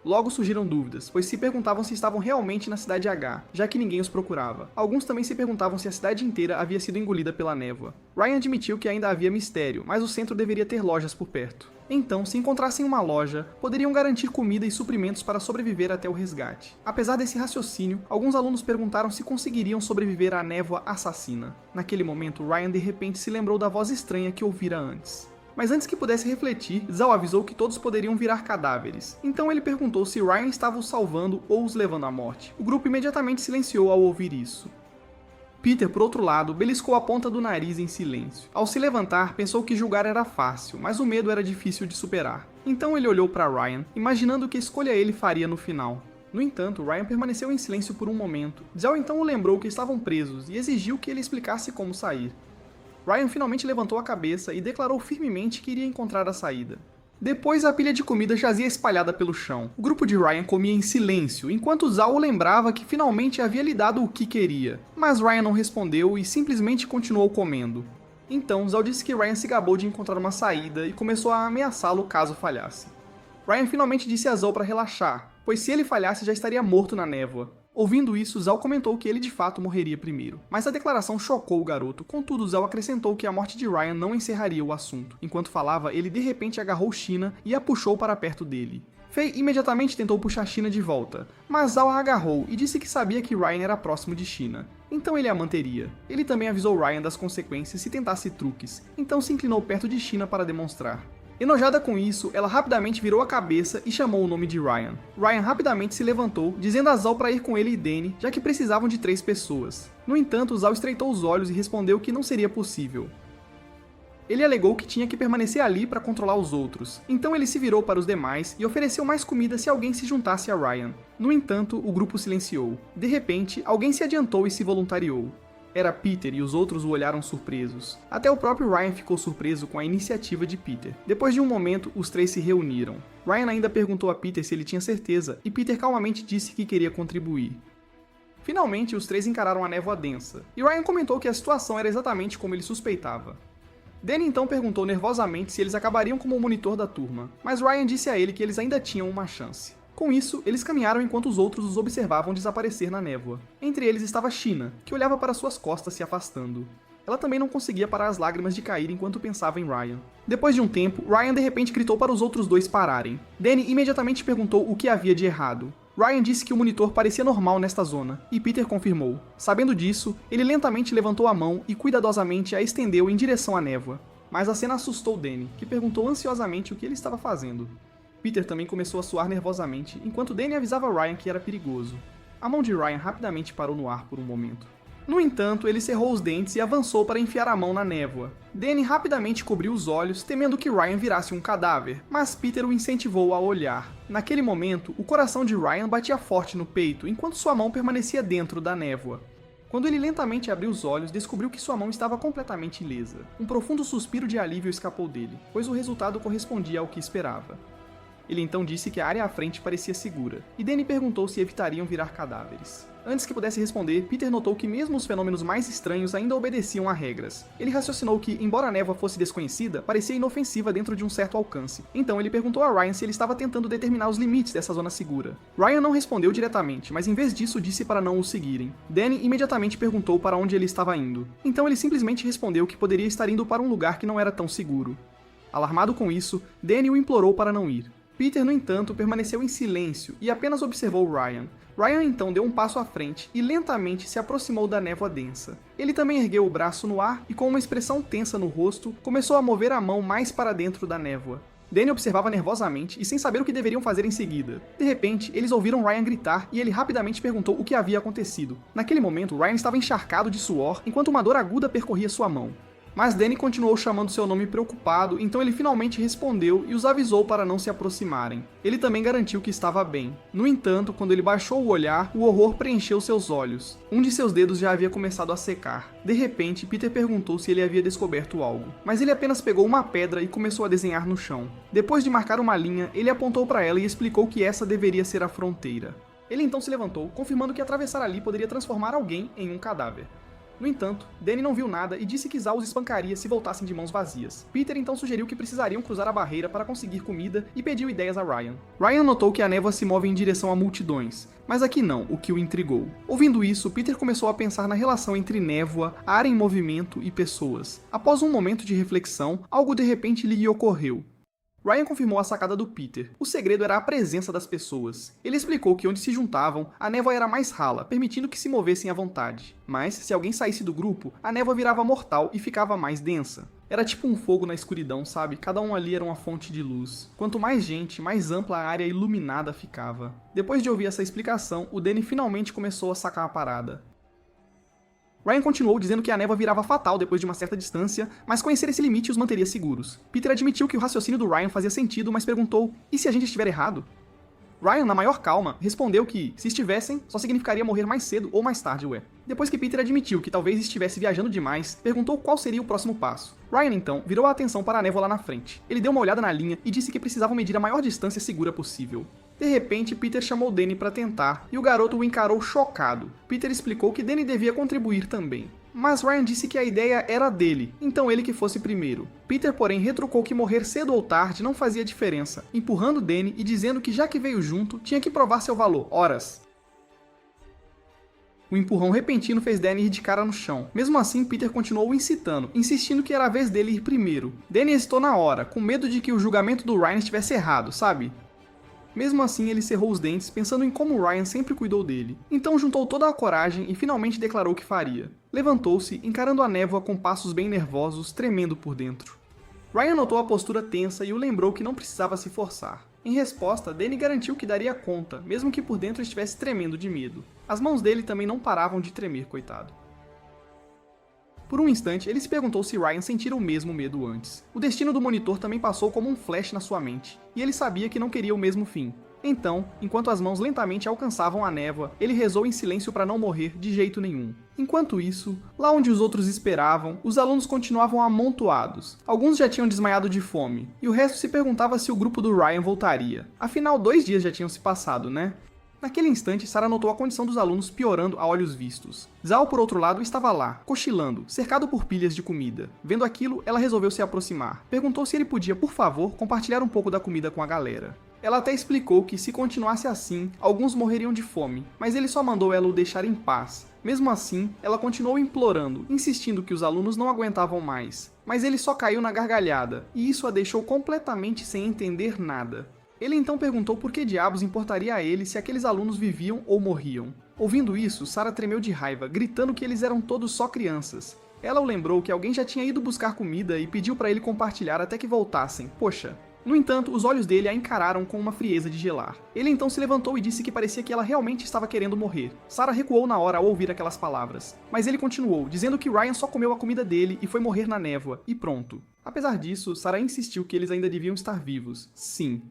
Logo surgiram dúvidas, pois se perguntavam se estavam realmente na Cidade H, já que ninguém os procurava. Alguns também se perguntavam se a cidade inteira havia sido engolida pela névoa. Ryan admitiu que ainda havia mistério, mas o centro deveria ter lojas por perto. Então, se encontrassem uma loja, poderiam garantir comida e suprimentos para sobreviver até o resgate. Apesar desse raciocínio, alguns alunos perguntaram se conseguiriam sobreviver à névoa assassina. Naquele momento, Ryan de repente se lembrou da voz estranha que ouvira antes. Mas antes que pudesse refletir, Zhao avisou que todos poderiam virar cadáveres. Então ele perguntou se Ryan estava os salvando ou os levando à morte. O grupo imediatamente silenciou ao ouvir isso. Peter, por outro lado, beliscou a ponta do nariz em silêncio. Ao se levantar, pensou que julgar era fácil, mas o medo era difícil de superar. Então ele olhou para Ryan, imaginando que escolha ele faria no final. No entanto, Ryan permaneceu em silêncio por um momento. Zhao então o lembrou que estavam presos e exigiu que ele explicasse como sair. Ryan finalmente levantou a cabeça e declarou firmemente que iria encontrar a saída. Depois, a pilha de comida jazia espalhada pelo chão. O grupo de Ryan comia em silêncio, enquanto Zhao o lembrava que finalmente havia lhe dado o que queria. Mas Ryan não respondeu e simplesmente continuou comendo. Então, Zhao disse que Ryan se gabou de encontrar uma saída e começou a ameaçá-lo caso falhasse. Ryan finalmente disse a Zhao para relaxar, pois se ele falhasse já estaria morto na névoa. Ouvindo isso, Zhao comentou que ele de fato morreria primeiro. Mas a declaração chocou o garoto, contudo Zhao acrescentou que a morte de Ryan não encerraria o assunto. Enquanto falava, ele de repente agarrou China e a puxou para perto dele. Fei imediatamente tentou puxar China de volta, mas Zhao a agarrou e disse que sabia que Ryan era próximo de China. Então ele a manteria. Ele também avisou Ryan das consequências se tentasse truques, então se inclinou perto de China para demonstrar. Enojada com isso, ela rapidamente virou a cabeça e chamou o nome de Ryan. Ryan rapidamente se levantou, dizendo a Zhao para ir com ele e Danny, já que precisavam de 3 pessoas. No entanto, Zhao estreitou os olhos e respondeu que não seria possível. Ele alegou que tinha que permanecer ali para controlar os outros, então ele se virou para os demais e ofereceu mais comida se alguém se juntasse a Ryan. No entanto, o grupo silenciou. De repente, alguém se adiantou e se voluntariou. Era Peter e os outros o olharam surpresos. Até o próprio Ryan ficou surpreso com a iniciativa de Peter. Depois de um momento, os 3 se reuniram. Ryan ainda perguntou a Peter se ele tinha certeza, e Peter calmamente disse que queria contribuir. Finalmente, os 3 encararam a névoa densa, e Ryan comentou que a situação era exatamente como ele suspeitava. Danny então perguntou nervosamente se eles acabariam como o monitor da turma, mas Ryan disse a ele que eles ainda tinham uma chance. Com isso, eles caminharam enquanto os outros os observavam desaparecer na névoa. Entre eles estava China, que olhava para suas costas se afastando. Ela também não conseguia parar as lágrimas de cair enquanto pensava em Ryan. Depois de um tempo, Ryan de repente gritou para os outros 2 pararem. Danny imediatamente perguntou o que havia de errado. Ryan disse que o monitor parecia normal nesta zona, e Peter confirmou. Sabendo disso, ele lentamente levantou a mão e cuidadosamente a estendeu em direção à névoa. Mas a cena assustou Danny, que perguntou ansiosamente o que ele estava fazendo. Peter também começou a suar nervosamente, enquanto Danny avisava Ryan que era perigoso. A mão de Ryan rapidamente parou no ar por um momento. No entanto, ele cerrou os dentes e avançou para enfiar a mão na névoa. Danny rapidamente cobriu os olhos, temendo que Ryan virasse um cadáver, mas Peter o incentivou a olhar. Naquele momento, o coração de Ryan batia forte no peito, enquanto sua mão permanecia dentro da névoa. Quando ele lentamente abriu os olhos, descobriu que sua mão estava completamente ilesa. Um profundo suspiro de alívio escapou dele, pois o resultado correspondia ao que esperava. Ele então disse que a área à frente parecia segura, e Danny perguntou se evitariam virar cadáveres. Antes que pudesse responder, Peter notou que mesmo os fenômenos mais estranhos ainda obedeciam a regras. Ele raciocinou que, embora a névoa fosse desconhecida, parecia inofensiva dentro de um certo alcance. Então ele perguntou a Ryan se ele estava tentando determinar os limites dessa zona segura. Ryan não respondeu diretamente, mas em vez disso disse para não o seguirem. Danny imediatamente perguntou para onde ele estava indo. Então ele simplesmente respondeu que poderia estar indo para um lugar que não era tão seguro. Alarmado com isso, Danny o implorou para não ir. Peter, no entanto, permaneceu em silêncio e apenas observou Ryan. Ryan então deu um passo à frente e lentamente se aproximou da névoa densa. Ele também ergueu o braço no ar e, com uma expressão tensa no rosto, começou a mover a mão mais para dentro da névoa. Danny observava nervosamente e sem saber o que deveriam fazer em seguida. De repente, eles ouviram Ryan gritar e ele rapidamente perguntou o que havia acontecido. Naquele momento, Ryan estava encharcado de suor enquanto uma dor aguda percorria sua mão. Mas Danny continuou chamando seu nome preocupado, então ele finalmente respondeu e os avisou para não se aproximarem. Ele também garantiu que estava bem. No entanto, quando ele baixou o olhar, o horror preencheu seus olhos. Um de seus dedos já havia começado a secar. De repente, Peter perguntou se ele havia descoberto algo, mas ele apenas pegou uma pedra e começou a desenhar no chão. Depois de marcar uma linha, ele apontou para ela e explicou que essa deveria ser a fronteira. Ele então se levantou, confirmando que atravessar ali poderia transformar alguém em um cadáver. No entanto, Danny não viu nada e disse que Zao os espancaria se voltassem de mãos vazias. Peter então sugeriu que precisariam cruzar a barreira para conseguir comida e pediu ideias a Ryan. Ryan notou que a névoa se move em direção a multidões, mas aqui não, o que o intrigou. Ouvindo isso, Peter começou a pensar na relação entre névoa, ar em movimento e pessoas. Após um momento de reflexão, algo de repente lhe ocorreu. Ryan confirmou a sacada do Peter. O segredo era a presença das pessoas. Ele explicou que onde se juntavam, a névoa era mais rala, permitindo que se movessem à vontade. Mas, se alguém saísse do grupo, a névoa virava mortal e ficava mais densa. Era tipo um fogo na escuridão, sabe? Cada um ali era uma fonte de luz. Quanto mais gente, mais ampla a área iluminada ficava. Depois de ouvir essa explicação, o Danny finalmente começou a sacar a parada. Ryan continuou dizendo que a névoa virava fatal depois de uma certa distância, mas conhecer esse limite os manteria seguros. Peter admitiu que o raciocínio do Ryan fazia sentido, mas perguntou: e se a gente estiver errado? Ryan, na maior calma, respondeu que, se estivessem, só significaria morrer mais cedo ou mais tarde, ué. Depois que Peter admitiu que talvez estivesse viajando demais, perguntou qual seria o próximo passo. Ryan, então, virou a atenção para a névoa lá na frente. Ele deu uma olhada na linha e disse que precisavam medir a maior distância segura possível. De repente, Peter chamou Danny para tentar, e o garoto o encarou chocado. Peter explicou que Danny devia contribuir também. Mas Ryan disse que a ideia era dele, então ele que fosse primeiro. Peter, porém, retrucou que morrer cedo ou tarde não fazia diferença, empurrando Danny e dizendo que já que veio junto, tinha que provar seu valor, horas. O empurrão repentino fez Danny ir de cara no chão. Mesmo assim, Peter continuou incitando, insistindo que era a vez dele ir primeiro. Danny hesitou na hora, com medo de que o julgamento do Ryan estivesse errado, sabe? Mesmo assim, ele cerrou os dentes, pensando em como Ryan sempre cuidou dele. Então juntou toda a coragem e finalmente declarou que faria. Levantou-se, encarando a névoa com passos bem nervosos, tremendo por dentro. Ryan notou a postura tensa e o lembrou que não precisava se forçar. Em resposta, Danny garantiu que daria conta, mesmo que por dentro estivesse tremendo de medo. As mãos dele também não paravam de tremer, coitado. Por um instante, ele se perguntou se Ryan sentira o mesmo medo antes. O destino do monitor também passou como um flash na sua mente, e ele sabia que não queria o mesmo fim. Então, enquanto as mãos lentamente alcançavam a névoa, ele rezou em silêncio para não morrer de jeito nenhum. Enquanto isso, lá onde os outros esperavam, os alunos continuavam amontoados. Alguns já tinham desmaiado de fome, e o resto se perguntava se o grupo do Ryan voltaria. Afinal, 2 dias já tinham se passado, né? Naquele instante, Sarah notou a condição dos alunos piorando a olhos vistos. Zao, por outro lado, estava lá, cochilando, cercado por pilhas de comida. Vendo aquilo, ela resolveu se aproximar. Perguntou se ele podia, por favor, compartilhar um pouco da comida com a galera. Ela até explicou que, se continuasse assim, alguns morreriam de fome, mas ele só mandou ela o deixar em paz. Mesmo assim, ela continuou implorando, insistindo que os alunos não aguentavam mais. Mas ele só caiu na gargalhada, e isso a deixou completamente sem entender nada. Ele então perguntou por que diabos importaria a ele se aqueles alunos viviam ou morriam. Ouvindo isso, Sarah tremeu de raiva, gritando que eles eram todos só crianças. Ela o lembrou que alguém já tinha ido buscar comida e pediu para ele compartilhar até que voltassem. Poxa. No entanto, os olhos dele a encararam com uma frieza de gelar. Ele então se levantou e disse que parecia que ela realmente estava querendo morrer. Sarah recuou na hora ao ouvir aquelas palavras. Mas ele continuou, dizendo que Ryan só comeu a comida dele e foi morrer na névoa, e pronto. Apesar disso, Sarah insistiu que eles ainda deviam estar vivos. Sim.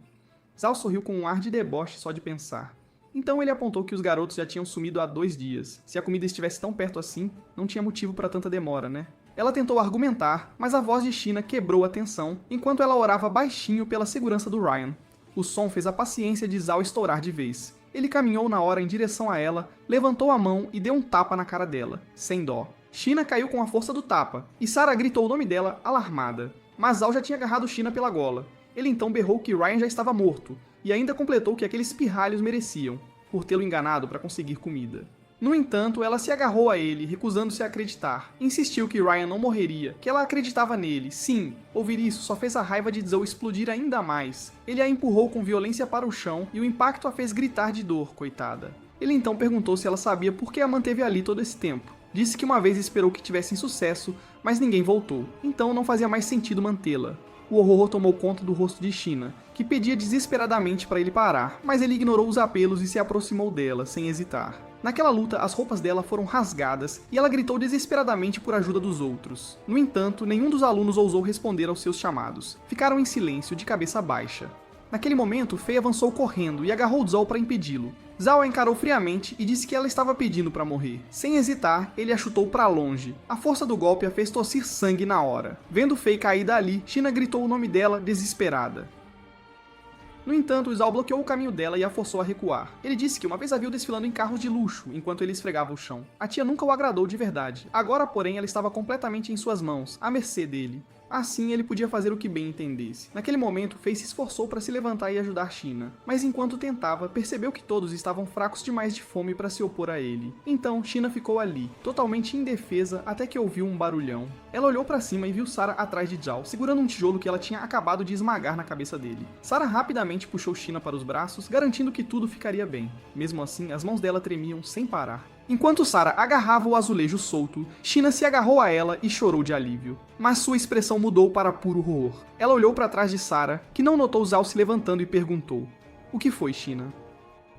Zao sorriu com um ar de deboche só de pensar. Então ele apontou que os garotos já tinham sumido há 2 dias. Se a comida estivesse tão perto assim, não tinha motivo para tanta demora, né? Ela tentou argumentar, mas a voz de China quebrou a tensão, enquanto ela orava baixinho pela segurança do Ryan. O som fez a paciência de Zao estourar de vez. Ele caminhou na hora em direção a ela, levantou a mão e deu um tapa na cara dela, sem dó. China caiu com a força do tapa, e Sarah gritou o nome dela, alarmada. Mas Zao já tinha agarrado China pela gola. Ele então berrou que Ryan já estava morto, e ainda completou que aqueles pirralhos mereciam, por tê-lo enganado para conseguir comida. No entanto, ela se agarrou a ele, recusando-se a acreditar. Insistiu que Ryan não morreria, que ela acreditava nele. Sim, ouvir isso só fez a raiva de Zao explodir ainda mais. Ele a empurrou com violência para o chão, e o impacto a fez gritar de dor, coitada. Ele então perguntou se ela sabia por que a manteve ali todo esse tempo. Disse que uma vez esperou que tivessem sucesso, mas ninguém voltou, então não fazia mais sentido mantê-la. O horror tomou conta do rosto de China, que pedia desesperadamente para ele parar, mas ele ignorou os apelos e se aproximou dela, sem hesitar. Naquela luta, as roupas dela foram rasgadas e ela gritou desesperadamente por ajuda dos outros. No entanto, nenhum dos alunos ousou responder aos seus chamados. Ficaram em silêncio, de cabeça baixa. Naquele momento, Fei avançou correndo e agarrou Zao para impedi-lo. Zao a encarou friamente e disse que ela estava pedindo para morrer. Sem hesitar, ele a chutou para longe. A força do golpe a fez tossir sangue na hora. Vendo Fei cair dali, China gritou o nome dela, desesperada. No entanto, Zal bloqueou o caminho dela e a forçou a recuar. Ele disse que uma vez a viu desfilando em carros de luxo, enquanto ele esfregava o chão. A tia nunca o agradou de verdade. Agora, porém, ela estava completamente em suas mãos, à mercê dele. Assim, ele podia fazer o que bem entendesse. Naquele momento, Faye se esforçou para se levantar e ajudar China, mas enquanto tentava, percebeu que todos estavam fracos demais de fome para se opor a ele. Então, China ficou ali, totalmente indefesa, até que ouviu um barulhão. Ela olhou para cima e viu Sarah atrás de Zhao, segurando um tijolo que ela tinha acabado de esmagar na cabeça dele. Sarah rapidamente puxou China para os braços, garantindo que tudo ficaria bem. Mesmo assim, as mãos dela tremiam sem parar. Enquanto Sarah agarrava o azulejo solto, China se agarrou a ela e chorou de alívio. Mas sua expressão mudou para puro horror. Ela olhou para trás de Sarah, que não notou Zhao se levantando e perguntou: "O que foi, China?"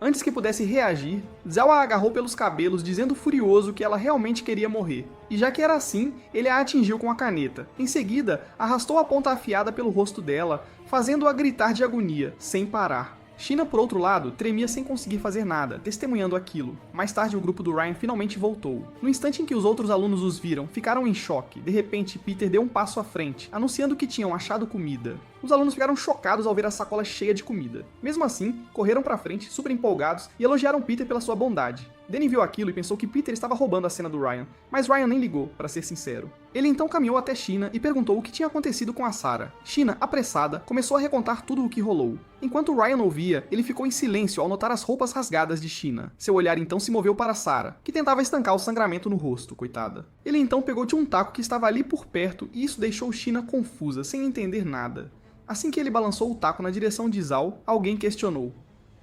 Antes que pudesse reagir, Zhao a agarrou pelos cabelos, dizendo furioso que ela realmente queria morrer. E já que era assim, ele a atingiu com a caneta. Em seguida, arrastou a ponta afiada pelo rosto dela, fazendo-a gritar de agonia, sem parar. China, por outro lado, tremia sem conseguir fazer nada, testemunhando aquilo. Mais tarde, o grupo do Ryan finalmente voltou. No instante em que os outros alunos os viram, ficaram em choque. De repente, Peter deu um passo à frente, anunciando que tinham achado comida. Os alunos ficaram chocados ao ver a sacola cheia de comida. Mesmo assim, correram pra frente, super empolgados, e elogiaram Peter pela sua bondade. Danny viu aquilo e pensou que Peter estava roubando a cena do Ryan, mas Ryan nem ligou, para ser sincero. Ele então caminhou até China e perguntou o que tinha acontecido com a Sarah. China, apressada, começou a recontar tudo o que rolou. Enquanto Ryan ouvia, ele ficou em silêncio ao notar as roupas rasgadas de China. Seu olhar então se moveu para Sarah, que tentava estancar o sangramento no rosto, coitada. Ele então pegou de um taco que estava ali por perto e isso deixou China confusa, sem entender nada. Assim que ele balançou o taco na direção de Zhao, alguém questionou: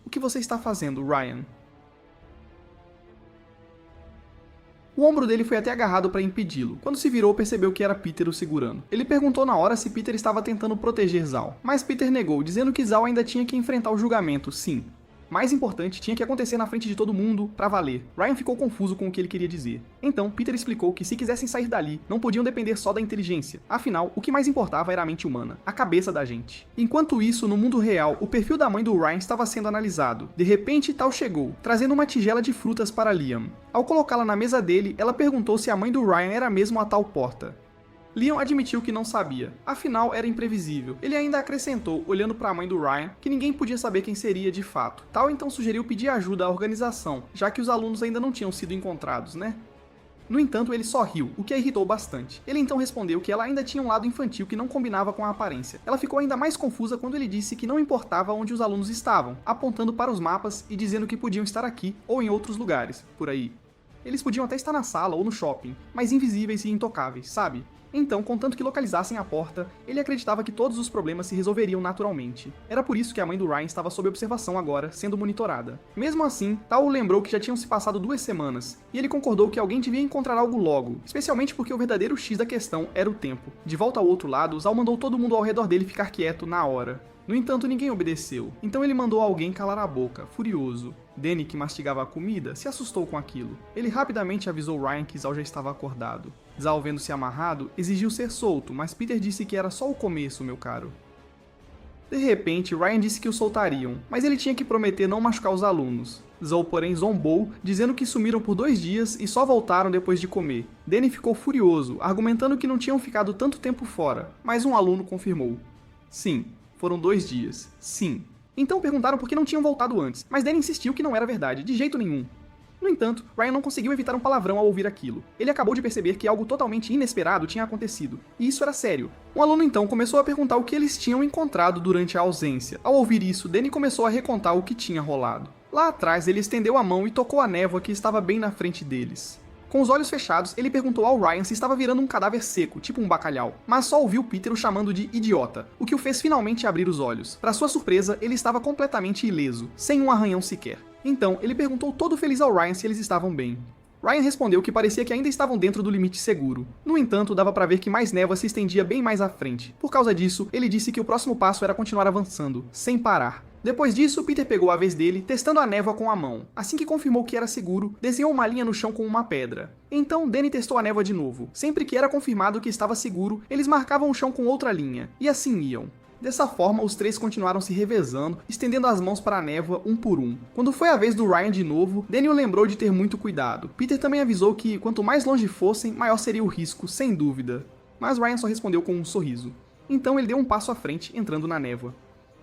"O que você está fazendo, Ryan?" O ombro dele foi até agarrado para impedi-lo. Quando se virou, percebeu que era Peter o segurando. Ele perguntou na hora se Peter estava tentando proteger Zhao, mas Peter negou, dizendo que Zhao ainda tinha que enfrentar o julgamento, sim. Mais importante, tinha que acontecer na frente de todo mundo, pra valer. Ryan ficou confuso com o que ele queria dizer. Então, Peter explicou que se quisessem sair dali, não podiam depender só da inteligência. Afinal, o que mais importava era a mente humana, a cabeça da gente. Enquanto isso, no mundo real, o perfil da mãe do Ryan estava sendo analisado. De repente, Tal chegou, trazendo uma tigela de frutas para Liam. Ao colocá-la na mesa dele, ela perguntou se a mãe do Ryan era mesmo a Tal Porta. Liam admitiu que não sabia, afinal era imprevisível. Ele ainda acrescentou, olhando para a mãe do Ryan, que ninguém podia saber quem seria de fato. Tal então sugeriu pedir ajuda à organização, já que os alunos ainda não tinham sido encontrados, né? No entanto, ele só riu, o que a irritou bastante. Ele então respondeu que ela ainda tinha um lado infantil que não combinava com a aparência. Ela ficou ainda mais confusa quando ele disse que não importava onde os alunos estavam, apontando para os mapas e dizendo que podiam estar aqui ou em outros lugares, por aí. Eles podiam até estar na sala ou no shopping, mas invisíveis e intocáveis, sabe? Então, contanto que localizassem a porta, ele acreditava que todos os problemas se resolveriam naturalmente. Era por isso que a mãe do Ryan estava sob observação agora, sendo monitorada. Mesmo assim, Tal lembrou que já tinham se passado 2 semanas, e ele concordou que alguém devia encontrar algo logo, especialmente porque o verdadeiro X da questão era o tempo. De volta ao outro lado, Zal mandou todo mundo ao redor dele ficar quieto na hora. No entanto, ninguém obedeceu, então ele mandou alguém calar a boca, furioso. Danny, que mastigava a comida, se assustou com aquilo. Ele rapidamente avisou Ryan que Zal já estava acordado. Zal, vendo-se amarrado, exigiu ser solto, mas Peter disse que era só o começo, meu caro. De repente, Ryan disse que o soltariam, mas ele tinha que prometer não machucar os alunos. Zal, porém, zombou, dizendo que sumiram por 2 dias e só voltaram depois de comer. Danny ficou furioso, argumentando que não tinham ficado tanto tempo fora, mas um aluno confirmou. Sim, foram 2 dias. Sim. Então perguntaram por que não tinham voltado antes, mas Danny insistiu que não era verdade, de jeito nenhum. No entanto, Ryan não conseguiu evitar um palavrão ao ouvir aquilo. Ele acabou de perceber que algo totalmente inesperado tinha acontecido, e isso era sério. Um aluno então começou a perguntar o que eles tinham encontrado durante a ausência. Ao ouvir isso, Danny começou a recontar o que tinha rolado. Lá atrás, ele estendeu a mão e tocou a névoa que estava bem na frente deles. Com os olhos fechados, ele perguntou ao Ryan se estava virando um cadáver seco, tipo um bacalhau, mas só ouviu Peter o chamando de idiota, o que o fez finalmente abrir os olhos. Para sua surpresa, ele estava completamente ileso, sem um arranhão sequer. Então, ele perguntou todo feliz ao Ryan se eles estavam bem. Ryan respondeu que parecia que ainda estavam dentro do limite seguro. No entanto, dava para ver que mais névoa se estendia bem mais à frente. Por causa disso, ele disse que o próximo passo era continuar avançando, sem parar. Depois disso, Peter pegou a vez dele, testando a névoa com a mão. Assim que confirmou que era seguro, desenhou uma linha no chão com uma pedra. Então, Danny testou a névoa de novo. Sempre que era confirmado que estava seguro, eles marcavam o chão com outra linha. E assim iam. Dessa forma, os 3 continuaram se revezando, estendendo as mãos para a névoa um por um. Quando foi a vez do Ryan de novo, Danny o lembrou de ter muito cuidado. Peter também avisou que, quanto mais longe fossem, maior seria o risco, sem dúvida. Mas Ryan só respondeu com um sorriso. Então ele deu um passo à frente, entrando na névoa.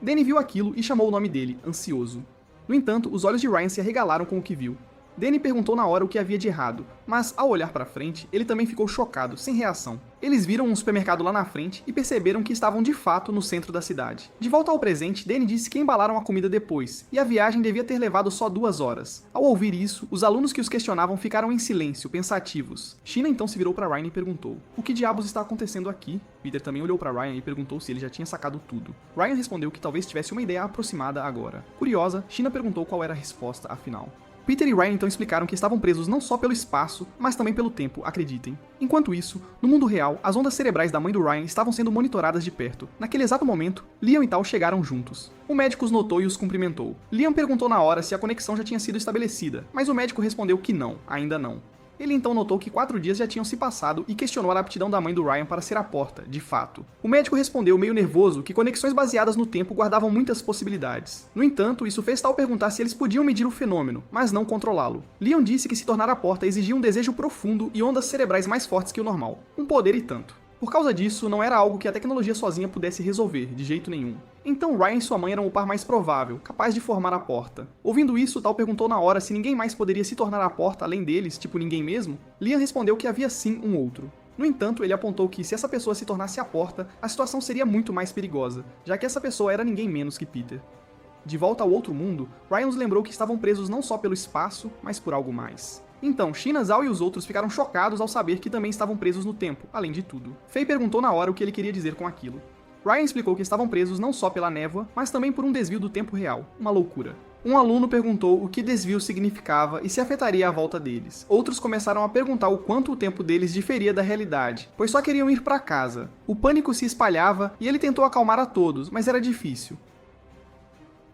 Danny viu aquilo e chamou o nome dele, Ansioso. No entanto, os olhos de Ryan se arregalaram com o que viu. Danny perguntou na hora o que havia de errado, mas ao olhar para frente, ele também ficou chocado, sem reação. Eles viram um supermercado lá na frente e perceberam que estavam de fato no centro da cidade. De volta ao presente, Danny disse que embalaram a comida depois, e a viagem devia ter levado só 2 horas. Ao ouvir isso, os alunos que os questionavam ficaram em silêncio, pensativos. Sheena então se virou para Ryan e perguntou: "O que diabos está acontecendo aqui?" Peter também olhou para Ryan e perguntou se ele já tinha sacado tudo. Ryan respondeu que talvez tivesse uma ideia aproximada agora. Curiosa, Sheena perguntou qual era a resposta afinal. Peter e Ryan então explicaram que estavam presos não só pelo espaço, mas também pelo tempo, acreditem. Enquanto isso, no mundo real, as ondas cerebrais da mãe do Ryan estavam sendo monitoradas de perto. Naquele exato momento, Liam e Tal chegaram juntos. O médico os notou e os cumprimentou. Liam perguntou na hora se a conexão já tinha sido estabelecida, mas o médico respondeu que não, ainda não. Ele então notou que 4 dias já tinham se passado e questionou a aptidão da mãe do Ryan para ser a porta, de fato. O médico respondeu meio nervoso que conexões baseadas no tempo guardavam muitas possibilidades. No entanto, isso fez Tal perguntar se eles podiam medir o fenômeno, mas não controlá-lo. Leon disse que se tornar a porta exigia um desejo profundo e ondas cerebrais mais fortes que o normal. Um poder e tanto. Por causa disso, não era algo que a tecnologia sozinha pudesse resolver, de jeito nenhum. Então Ryan e sua mãe eram o par mais provável, capaz de formar a porta. Ouvindo isso, Tal perguntou na hora se ninguém mais poderia se tornar a porta além deles, tipo ninguém mesmo. Liam respondeu que havia sim um outro. No entanto, ele apontou que se essa pessoa se tornasse a porta, a situação seria muito mais perigosa, já que essa pessoa era ninguém menos que Peter. De volta ao outro mundo, Ryan nos lembrou que estavam presos não só pelo espaço, mas por algo mais. Então, Sheena, Zhao e os outros ficaram chocados ao saber que também estavam presos no tempo, além de tudo. Faye perguntou na hora o que ele queria dizer com aquilo. Ryan explicou que estavam presos não só pela névoa, mas também por um desvio do tempo real, uma loucura. Um aluno perguntou o que desvio significava e se afetaria a volta deles. Outros começaram a perguntar o quanto o tempo deles diferia da realidade, pois só queriam ir para casa. O pânico se espalhava e ele tentou acalmar a todos, mas era difícil.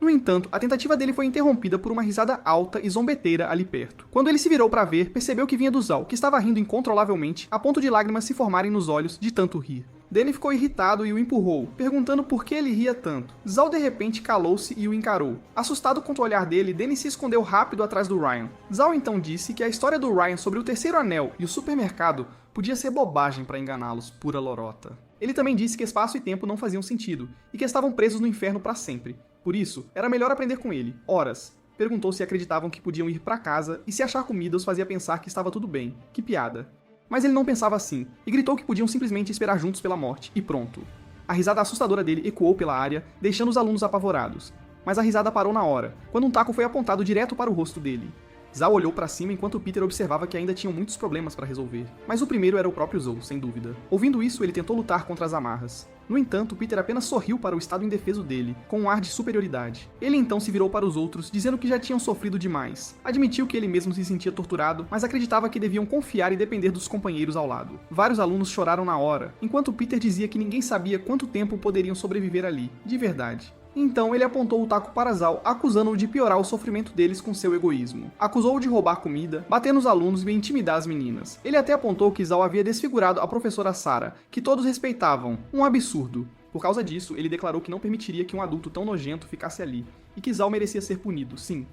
No entanto, a tentativa dele foi interrompida por uma risada alta e zombeteira ali perto. Quando ele se virou para ver, percebeu que vinha do Zhao, que estava rindo incontrolavelmente, a ponto de lágrimas se formarem nos olhos de tanto rir. Danny ficou irritado e o empurrou, perguntando por que ele ria tanto. Zhao de repente calou-se e o encarou. Assustado com o olhar dele, Danny se escondeu rápido atrás do Ryan. Zhao então disse que a história do Ryan sobre o terceiro anel e o supermercado podia ser bobagem para enganá-los, pura lorota. Ele também disse que espaço e tempo não faziam sentido, e que estavam presos no inferno para sempre. Por isso, era melhor aprender com ele, horas. Perguntou se acreditavam que podiam ir para casa e se achar comida os fazia pensar que estava tudo bem. Que piada. Mas ele não pensava assim, e gritou que podiam simplesmente esperar juntos pela morte, e pronto. A risada assustadora dele ecoou pela área, deixando os alunos apavorados. Mas a risada parou na hora, quando um taco foi apontado direto para o rosto dele. Zhao olhou para cima enquanto Peter observava que ainda tinham muitos problemas para resolver. Mas o primeiro era o próprio Zhou, sem dúvida. Ouvindo isso, ele tentou lutar contra as amarras. No entanto, Peter apenas sorriu para o estado indefeso dele, com um ar de superioridade. Ele então se virou para os outros, dizendo que já tinham sofrido demais. Admitiu que ele mesmo se sentia torturado, mas acreditava que deviam confiar e depender dos companheiros ao lado. Vários alunos choraram na hora, enquanto Peter dizia que ninguém sabia quanto tempo poderiam sobreviver ali, de verdade. Então ele apontou o taco para Zhao, acusando-o de piorar o sofrimento deles com seu egoísmo. Acusou-o de roubar comida, bater nos alunos e intimidar as meninas. Ele até apontou que Zhao havia desfigurado a professora Sarah, que todos respeitavam. Um absurdo. Por causa disso, ele declarou que não permitiria que um adulto tão nojento ficasse ali, e que Zhao merecia ser punido, sim.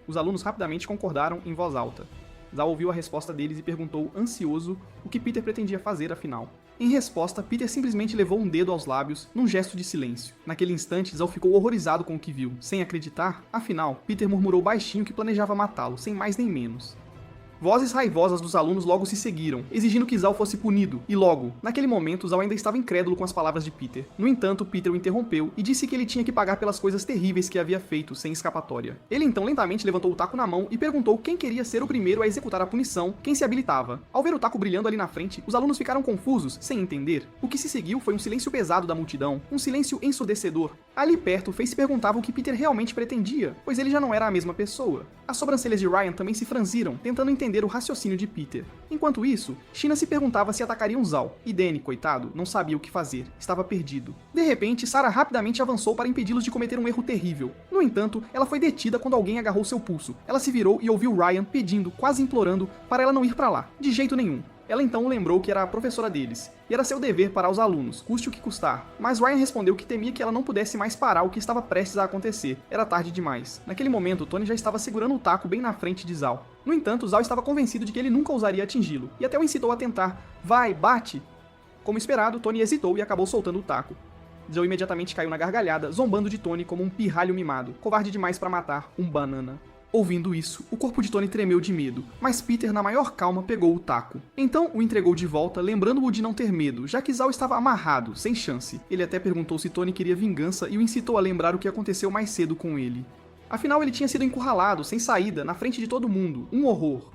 Os alunos rapidamente concordaram em voz alta. Zhao ouviu a resposta deles e perguntou, ansioso, o que Peter pretendia fazer afinal. Em resposta, Peter simplesmente levou um dedo aos lábios, num gesto de silêncio. Naquele instante, Zhao ficou horrorizado com o que viu. Sem acreditar, afinal, Peter murmurou baixinho que planejava matá-lo, sem mais nem menos. Vozes raivosas dos alunos logo se seguiram, exigindo que Zhao fosse punido, e logo, naquele momento, Zhao ainda estava incrédulo com as palavras de Peter. No entanto, Peter o interrompeu e disse que ele tinha que pagar pelas coisas terríveis que havia feito, sem escapatória. Ele então lentamente levantou o taco na mão e perguntou quem queria ser o primeiro a executar a punição, quem se habilitava. Ao ver o taco brilhando ali na frente, os alunos ficaram confusos, sem entender. O que se seguiu foi um silêncio pesado da multidão, um silêncio ensurdecedor. Ali perto, Faye se perguntava o que Peter realmente pretendia, pois ele já não era a mesma pessoa. As sobrancelhas de Ryan também se franziram, tentando entender o raciocínio de Peter. Enquanto isso, Sheena se perguntava se atacariam Zhao, e Danny, coitado, não sabia o que fazer, estava perdido. De repente, Sarah rapidamente avançou para impedi-los de cometer um erro terrível. No entanto, ela foi detida quando alguém agarrou seu pulso. Ela se virou e ouviu Ryan pedindo, quase implorando, para ela não ir para lá, de jeito nenhum. Ela então lembrou que era a professora deles, e era seu dever parar os alunos, custe o que custar. Mas Ryan respondeu que temia que ela não pudesse mais parar o que estava prestes a acontecer. Era tarde demais. Naquele momento, Tony já estava segurando o taco bem na frente de Zhao. No entanto, Zhao estava convencido de que ele nunca ousaria atingi-lo, e até o incitou a tentar. Vai, bate! Como esperado, Tony hesitou e acabou soltando o taco. Zhao imediatamente caiu na gargalhada, zombando de Tony como um pirralho mimado, covarde demais para matar um banana. Ouvindo isso, o corpo de Tony tremeu de medo, mas Peter, na maior calma, pegou o taco. Então o entregou de volta, lembrando-o de não ter medo, já que Zhao estava amarrado, sem chance. Ele até perguntou se Tony queria vingança e o incitou a lembrar o que aconteceu mais cedo com ele. Afinal, ele tinha sido encurralado, sem saída, na frente de todo mundo. Um horror.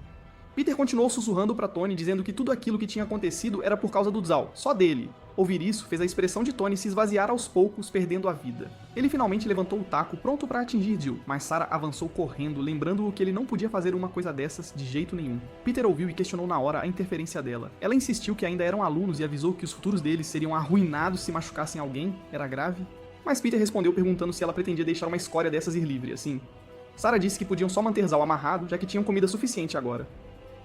Peter continuou sussurrando para Tony, dizendo que tudo aquilo que tinha acontecido era por causa do Zhao, só dele. Ouvir isso fez a expressão de Tony se esvaziar aos poucos, perdendo a vida. Ele finalmente levantou o taco, pronto para atingir Jill, mas Sarah avançou correndo, lembrando-o que ele não podia fazer uma coisa dessas de jeito nenhum. Peter ouviu e questionou na hora a interferência dela. Ela insistiu que ainda eram alunos e avisou que os futuros deles seriam arruinados se machucassem alguém. Era grave? Mas Peter respondeu perguntando se ela pretendia deixar uma escória dessas ir livre, assim. Sarah disse que podiam só manter Zhao amarrado, já que tinham comida suficiente agora.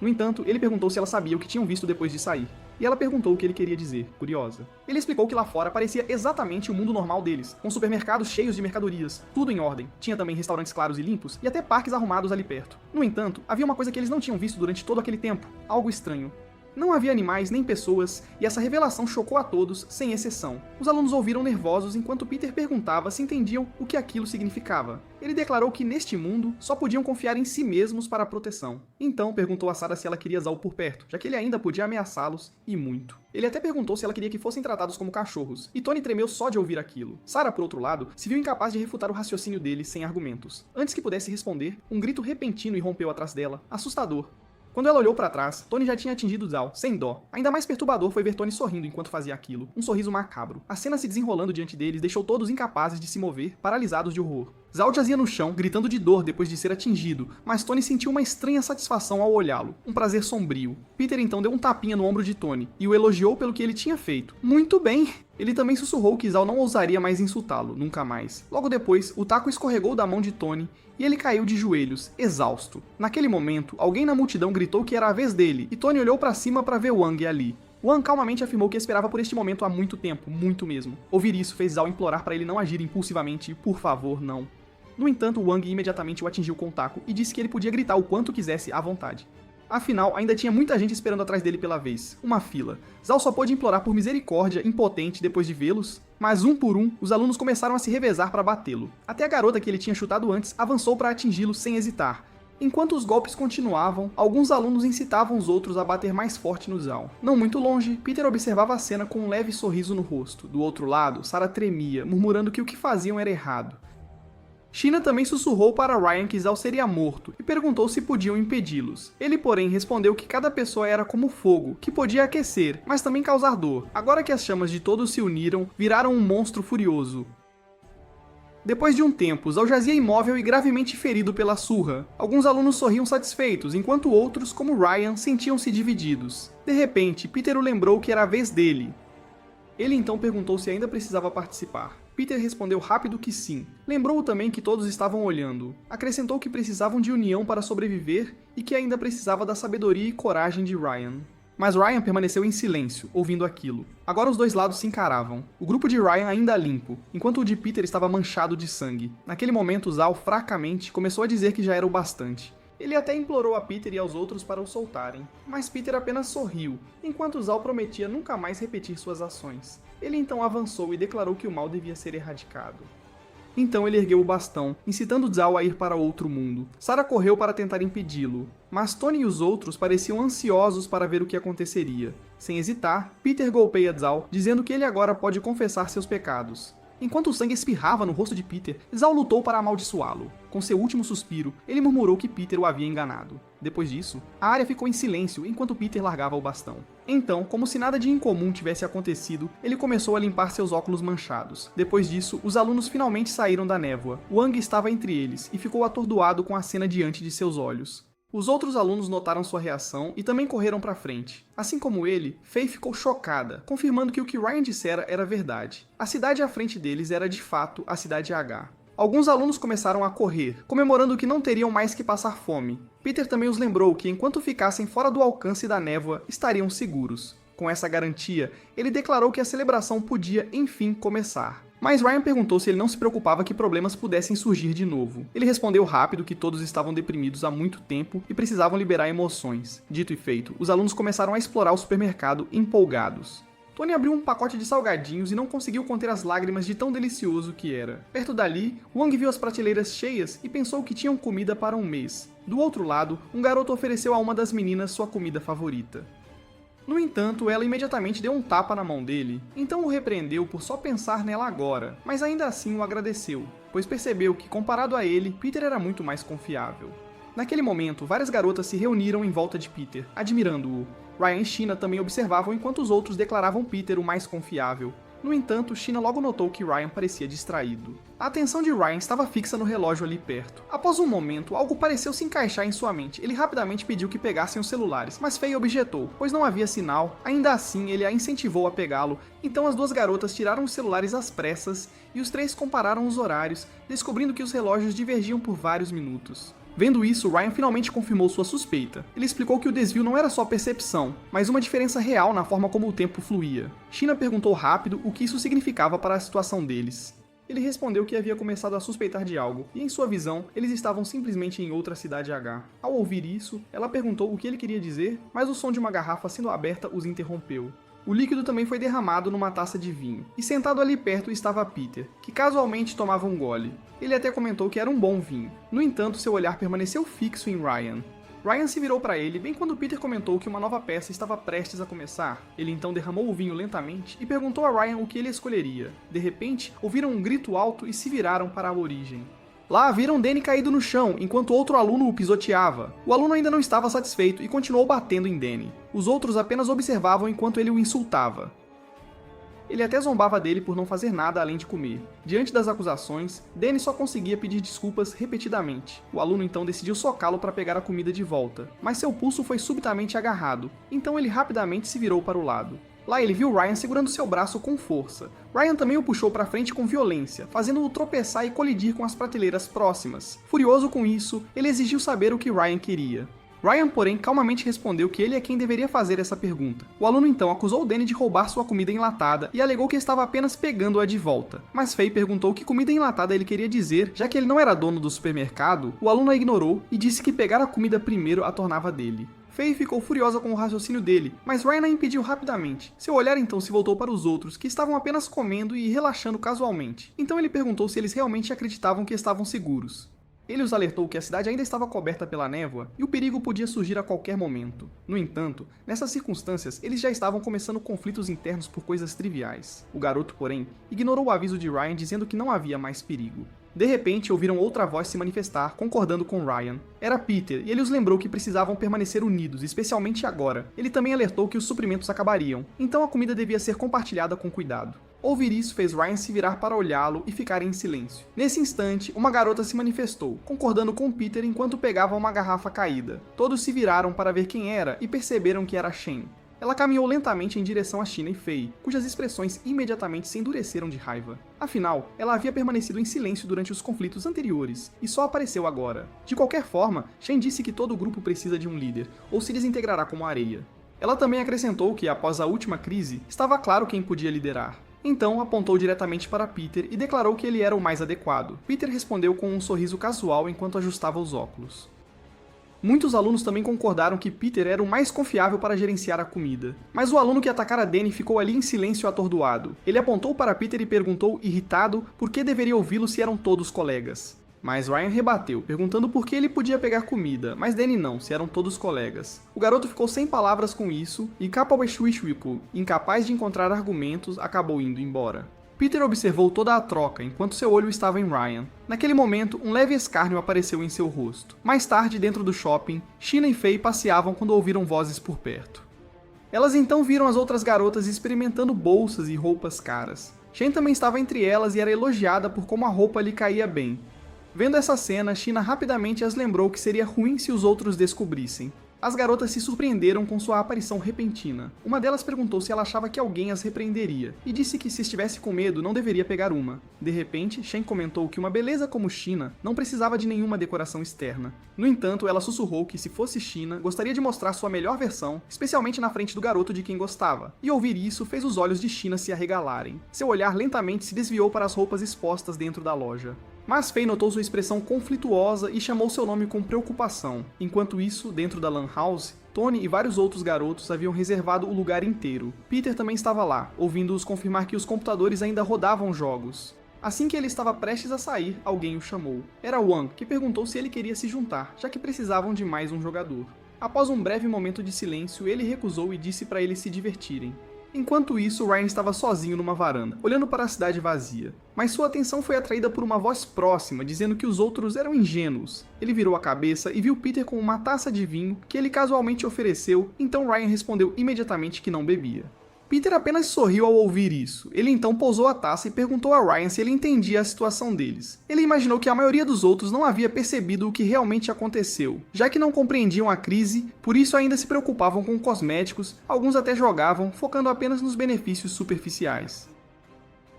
No entanto, ele perguntou se ela sabia o que tinham visto depois de sair. E ela perguntou o que ele queria dizer, curiosa. Ele explicou que lá fora parecia exatamente o mundo normal deles, com supermercados cheios de mercadorias, tudo em ordem. Tinha também restaurantes claros e limpos, e até parques arrumados ali perto. No entanto, havia uma coisa que eles não tinham visto durante todo aquele tempo, algo estranho. Não havia animais nem pessoas, e essa revelação chocou a todos, sem exceção. Os alunos ouviram nervosos enquanto Peter perguntava se entendiam o que aquilo significava. Ele declarou que neste mundo só podiam confiar em si mesmos para a proteção. Então perguntou a Sarah se ela queria Zhao por perto, já que ele ainda podia ameaçá-los, e muito. Ele até perguntou se ela queria que fossem tratados como cachorros, e Tony tremeu só de ouvir aquilo. Sarah, por outro lado, se viu incapaz de refutar o raciocínio dele sem argumentos. Antes que pudesse responder, um grito repentino irrompeu atrás dela, assustador. Quando ela olhou para trás, Tony já tinha atingido Zhao, sem dó. Ainda mais perturbador foi ver Tony sorrindo enquanto fazia aquilo, um sorriso macabro. A cena se desenrolando diante deles deixou todos incapazes de se mover, paralisados de horror. Zhao jazia no chão, gritando de dor depois de ser atingido, mas Tony sentiu uma estranha satisfação ao olhá-lo, um prazer sombrio. Peter então deu um tapinha no ombro de Tony, e o elogiou pelo que ele tinha feito. Muito bem! Ele também sussurrou que Zhao não ousaria mais insultá-lo, nunca mais. Logo depois, o taco escorregou da mão de Tony, e ele caiu de joelhos, exausto. Naquele momento, alguém na multidão gritou que era a vez dele, e Tony olhou para cima para ver Wang ali. Wang calmamente afirmou que esperava por este momento há muito tempo, muito mesmo. Ouvir isso fez Zhao implorar para ele não agir impulsivamente e, por favor, não. No entanto, Wang imediatamente o atingiu com o taco e disse que ele podia gritar o quanto quisesse à vontade. Afinal, ainda tinha muita gente esperando atrás dele pela vez. Uma fila. Zhao só pôde implorar por misericórdia, impotente, depois de vê-los. Mas um por um, os alunos começaram a se revezar para batê-lo. Até a garota que ele tinha chutado antes avançou para atingi-lo sem hesitar. Enquanto os golpes continuavam, alguns alunos incitavam os outros a bater mais forte no Zhao. Não muito longe, Peter observava a cena com um leve sorriso no rosto. Do outro lado, Sarah tremia, murmurando que o que faziam era errado. Sheena também sussurrou para Ryan que Zhao seria morto e perguntou se podiam impedi-los. Ele, porém, respondeu que cada pessoa era como fogo, que podia aquecer, mas também causar dor. Agora que as chamas de todos se uniram, viraram um monstro furioso. Depois de um tempo, Zhao jazia imóvel e gravemente ferido pela surra. Alguns alunos sorriam satisfeitos, enquanto outros, como Ryan, sentiam-se divididos. De repente, Peter o lembrou que era a vez dele. Ele então perguntou se ainda precisava participar. Peter respondeu rápido que sim. Lembrou-o também que todos estavam olhando. Acrescentou que precisavam de união para sobreviver e que ainda precisava da sabedoria e coragem de Ryan. Mas Ryan permaneceu em silêncio, ouvindo aquilo. Agora os dois lados se encaravam. O grupo de Ryan ainda limpo, enquanto o de Peter estava manchado de sangue. Naquele momento, Zhao, fracamente, começou a dizer que já era o bastante. Ele até implorou a Peter e aos outros para o soltarem, mas Peter apenas sorriu, enquanto Zhao prometia nunca mais repetir suas ações. Ele então avançou e declarou que o mal devia ser erradicado. Então ele ergueu o bastão, incitando Zhao a ir para outro mundo. Sarah correu para tentar impedi-lo, mas Tony e os outros pareciam ansiosos para ver o que aconteceria. Sem hesitar, Peter golpeia Zhao, dizendo que ele agora pode confessar seus pecados. Enquanto o sangue espirrava no rosto de Peter, Zhao lutou para amaldiçoá-lo. Com seu último suspiro, ele murmurou que Peter o havia enganado. Depois disso, a área ficou em silêncio enquanto Peter largava o bastão. Então, como se nada de incomum tivesse acontecido, ele começou a limpar seus óculos manchados. Depois disso, os alunos finalmente saíram da névoa. Wang estava entre eles e ficou atordoado com a cena diante de seus olhos. Os outros alunos notaram sua reação e também correram para frente. Assim como ele, Faye ficou chocada, confirmando que o que Ryan dissera era verdade. A cidade à frente deles era de fato a Cidade H. Alguns alunos começaram a correr, comemorando que não teriam mais que passar fome. Peter também os lembrou que enquanto ficassem fora do alcance da névoa, estariam seguros. Com essa garantia, ele declarou que a celebração podia, enfim, começar. Mas Ryan perguntou se ele não se preocupava que problemas pudessem surgir de novo. Ele respondeu rápido que todos estavam deprimidos há muito tempo e precisavam liberar emoções. Dito e feito, os alunos começaram a explorar o supermercado empolgados. Tony abriu um pacote de salgadinhos e não conseguiu conter as lágrimas de tão delicioso que era. Perto dali, Wang viu as prateleiras cheias e pensou que tinham comida para um mês. Do outro lado, um garoto ofereceu a uma das meninas sua comida favorita. No entanto, ela imediatamente deu um tapa na mão dele, então o repreendeu por só pensar nela agora, mas ainda assim o agradeceu, pois percebeu que, comparado a ele, Peter era muito mais confiável. Naquele momento, várias garotas se reuniram em volta de Peter, admirando-o. Ryan e Sheena também observavam enquanto os outros declaravam Peter o mais confiável. No entanto, Sheena logo notou que Ryan parecia distraído. A atenção de Ryan estava fixa no relógio ali perto. Após um momento, algo pareceu se encaixar em sua mente. Ele rapidamente pediu que pegassem os celulares, mas Faye objetou, pois não havia sinal. Ainda assim, ele a incentivou a pegá-lo, então as duas garotas tiraram os celulares às pressas e os três compararam os horários, descobrindo que os relógios divergiam por vários minutos. Vendo isso, Ryan finalmente confirmou sua suspeita. Ele explicou que o desvio não era só percepção, mas uma diferença real na forma como o tempo fluía. Sheena perguntou rápido o que isso significava para a situação deles. Ele respondeu que havia começado a suspeitar de algo, e em sua visão, eles estavam simplesmente em outra cidade H. Ao ouvir isso, ela perguntou o que ele queria dizer, mas o som de uma garrafa sendo aberta os interrompeu. O líquido também foi derramado numa taça de vinho, e sentado ali perto estava Peter, que casualmente tomava um gole. Ele até comentou que era um bom vinho. No entanto, seu olhar permaneceu fixo em Ryan. Ryan se virou para ele bem quando Peter comentou que uma nova peça estava prestes a começar. Ele então derramou o vinho lentamente e perguntou a Ryan o que ele escolheria. De repente, ouviram um grito alto e se viraram para a origem. Lá viram Danny caído no chão, enquanto outro aluno o pisoteava. O aluno ainda não estava satisfeito e continuou batendo em Danny. Os outros apenas observavam enquanto ele o insultava. Ele até zombava dele por não fazer nada além de comer. Diante das acusações, Danny só conseguia pedir desculpas repetidamente. O aluno então decidiu socá-lo para pegar a comida de volta, mas seu pulso foi subitamente agarrado, então ele rapidamente se virou para o lado. Lá ele viu Ryan segurando seu braço com força. Ryan também o puxou para frente com violência, fazendo-o tropeçar e colidir com as prateleiras próximas. Furioso com isso, ele exigiu saber o que Ryan queria. Ryan, porém, calmamente respondeu que ele é quem deveria fazer essa pergunta. O aluno então acusou Danny de roubar sua comida enlatada e alegou que estava apenas pegando-a de volta. Mas Faye perguntou que comida enlatada ele queria dizer, já que ele não era dono do supermercado. O aluno a ignorou e disse que pegar a comida primeiro a tornava dele. Faye ficou furiosa com o raciocínio dele, mas Ryan a impediu rapidamente. Seu olhar então se voltou para os outros, que estavam apenas comendo e relaxando casualmente. Então ele perguntou se eles realmente acreditavam que estavam seguros. Ele os alertou que a cidade ainda estava coberta pela névoa e o perigo podia surgir a qualquer momento. No entanto, nessas circunstâncias, eles já estavam começando conflitos internos por coisas triviais. O garoto, porém, ignorou o aviso de Ryan dizendo que não havia mais perigo. De repente, ouviram outra voz se manifestar, concordando com Ryan. Era Peter, e ele os lembrou que precisavam permanecer unidos, especialmente agora. Ele também alertou que os suprimentos acabariam, então a comida devia ser compartilhada com cuidado. Ouvir isso fez Ryan se virar para olhá-lo e ficar em silêncio. Nesse instante, uma garota se manifestou, concordando com Peter enquanto pegava uma garrafa caída. Todos se viraram para ver quem era e perceberam que era Shen. Ela caminhou lentamente em direção a Sheena e Faye, cujas expressões imediatamente se endureceram de raiva. Afinal, ela havia permanecido em silêncio durante os conflitos anteriores, e só apareceu agora. De qualquer forma, Shen disse que todo grupo precisa de um líder, ou se desintegrará como areia. Ela também acrescentou que, após a última crise, estava claro quem podia liderar. Então apontou diretamente para Peter e declarou que ele era o mais adequado. Peter respondeu com um sorriso casual enquanto ajustava os óculos. Muitos alunos também concordaram que Peter era o mais confiável para gerenciar a comida. Mas o aluno que atacara Danny ficou ali em silêncio atordoado. Ele apontou para Peter e perguntou, irritado, por que deveria ouvi-lo se eram todos colegas. Mas Ryan rebateu, perguntando por que ele podia pegar comida, mas Danny não, se eram todos colegas. O garoto ficou sem palavras com isso, e Kapaweshwishwiku, incapaz de encontrar argumentos, acabou indo embora. Peter observou toda a troca, enquanto seu olho estava em Ryan. Naquele momento, um leve escárnio apareceu em seu rosto. Mais tarde, dentro do shopping, Sheena e Faye passeavam quando ouviram vozes por perto. Elas então viram as outras garotas experimentando bolsas e roupas caras. Shen também estava entre elas e era elogiada por como a roupa lhe caía bem. Vendo essa cena, Sheena rapidamente as lembrou que seria ruim se os outros descobrissem. As garotas se surpreenderam com sua aparição repentina. Uma delas perguntou se ela achava que alguém as repreenderia, e disse que se estivesse com medo não deveria pegar uma. De repente, Shen comentou que uma beleza como Sheena não precisava de nenhuma decoração externa. No entanto, ela sussurrou que se fosse Sheena, gostaria de mostrar sua melhor versão, especialmente na frente do garoto de quem gostava. E ouvir isso fez os olhos de Sheena se arregalarem. Seu olhar lentamente se desviou para as roupas expostas dentro da loja. Mas Faye notou sua expressão conflituosa e chamou seu nome com preocupação. Enquanto isso, dentro da Lan House, Tony e vários outros garotos haviam reservado o lugar inteiro. Peter também estava lá, ouvindo-os confirmar que os computadores ainda rodavam jogos. Assim que ele estava prestes a sair, alguém o chamou. Era Wang, que perguntou se ele queria se juntar, já que precisavam de mais um jogador. Após um breve momento de silêncio, ele recusou e disse para eles se divertirem. Enquanto isso, Ryan estava sozinho numa varanda, olhando para a cidade vazia. Mas sua atenção foi atraída por uma voz próxima, dizendo que os outros eram ingênuos. Ele virou a cabeça e viu Peter com uma taça de vinho que ele casualmente ofereceu, então Ryan respondeu imediatamente que não bebia. Peter apenas sorriu ao ouvir isso. Ele então pousou a taça e perguntou a Ryan se ele entendia a situação deles. Ele imaginou que a maioria dos outros não havia percebido o que realmente aconteceu, já que não compreendiam a crise, por isso ainda se preocupavam com cosméticos, alguns até jogavam, focando apenas nos benefícios superficiais.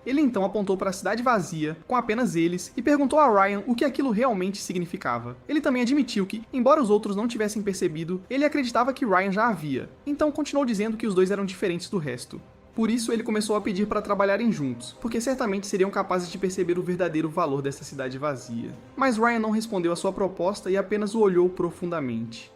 Ele então apontou para a cidade vazia, com apenas eles, e perguntou a Ryan o que aquilo realmente significava. Ele também admitiu que, embora os outros não tivessem percebido, ele acreditava que Ryan já havia, então continuou dizendo que os dois eram diferentes do resto. Por isso ele começou a pedir para trabalharem juntos, porque certamente seriam capazes de perceber o verdadeiro valor dessa cidade vazia. Mas Ryan não respondeu à sua proposta e apenas o olhou profundamente.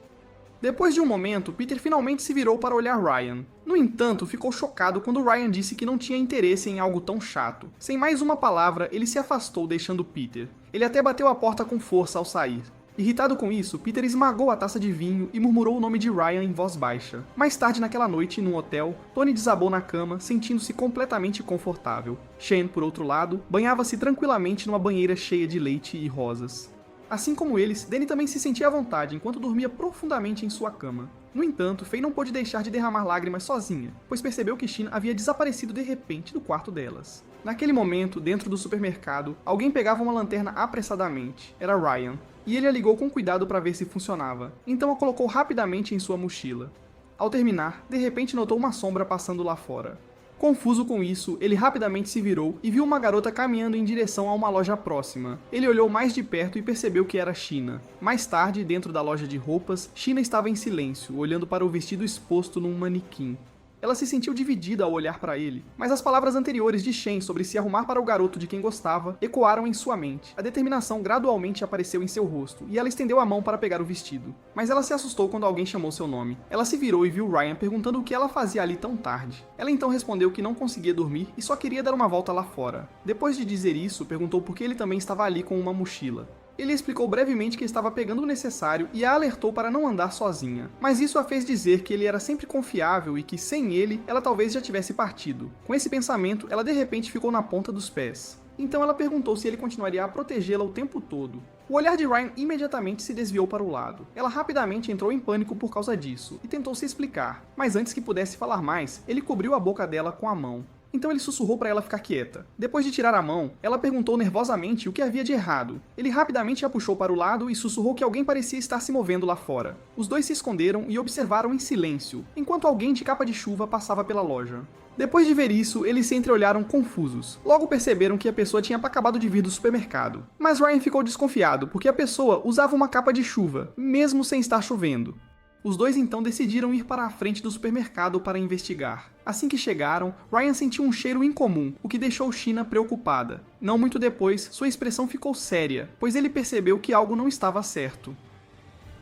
Depois de um momento, Peter finalmente se virou para olhar Ryan. No entanto, ficou chocado quando Ryan disse que não tinha interesse em algo tão chato. Sem mais uma palavra, ele se afastou deixando Peter. Ele até bateu a porta com força ao sair. Irritado com isso, Peter esmagou a taça de vinho e murmurou o nome de Ryan em voz baixa. Mais tarde naquela noite, num hotel, Tony desabou na cama, sentindo-se completamente confortável. Shane, por outro lado, banhava-se tranquilamente numa banheira cheia de leite e rosas. Assim como eles, Danny também se sentia à vontade enquanto dormia profundamente em sua cama. No entanto, Faye não pôde deixar de derramar lágrimas sozinha, pois percebeu que Shin havia desaparecido de repente do quarto delas. Naquele momento, dentro do supermercado, alguém pegava uma lanterna apressadamente. Era Ryan, e ele a ligou com cuidado para ver se funcionava, então a colocou rapidamente em sua mochila. Ao terminar, de repente notou uma sombra passando lá fora. Confuso com isso, ele rapidamente se virou e viu uma garota caminhando em direção a uma loja próxima. Ele olhou mais de perto e percebeu que era China. Mais tarde, dentro da loja de roupas, China estava em silêncio, olhando para o vestido exposto num manequim. Ela se sentiu dividida ao olhar para ele, mas as palavras anteriores de Shen sobre se arrumar para o garoto de quem gostava ecoaram em sua mente. A determinação gradualmente apareceu em seu rosto, e ela estendeu a mão para pegar o vestido. Mas ela se assustou quando alguém chamou seu nome. Ela se virou e viu Ryan perguntando o que ela fazia ali tão tarde. Ela então respondeu que não conseguia dormir e só queria dar uma volta lá fora. Depois de dizer isso, perguntou por que ele também estava ali com uma mochila. Ele explicou brevemente que estava pegando o necessário e a alertou para não andar sozinha, mas isso a fez dizer que ele era sempre confiável e que, sem ele, ela talvez já tivesse partido. Com esse pensamento, ela de repente ficou na ponta dos pés. Então ela perguntou se ele continuaria a protegê-la o tempo todo. O olhar de Ryan imediatamente se desviou para o lado. Ela rapidamente entrou em pânico por causa disso e tentou se explicar, mas antes que pudesse falar mais, ele cobriu a boca dela com a mão. Então ele sussurrou para ela ficar quieta. Depois de tirar a mão, ela perguntou nervosamente o que havia de errado. Ele rapidamente a puxou para o lado e sussurrou que alguém parecia estar se movendo lá fora. Os dois se esconderam e observaram em silêncio, enquanto alguém de capa de chuva passava pela loja. Depois de ver isso, eles se entreolharam confusos. Logo perceberam que a pessoa tinha acabado de vir do supermercado. Mas Ryan ficou desconfiado, porque a pessoa usava uma capa de chuva, mesmo sem estar chovendo. Os dois então decidiram ir para a frente do supermercado para investigar. Assim que chegaram, Ryan sentiu um cheiro incomum, o que deixou China preocupada. Não muito depois, sua expressão ficou séria, pois ele percebeu que algo não estava certo.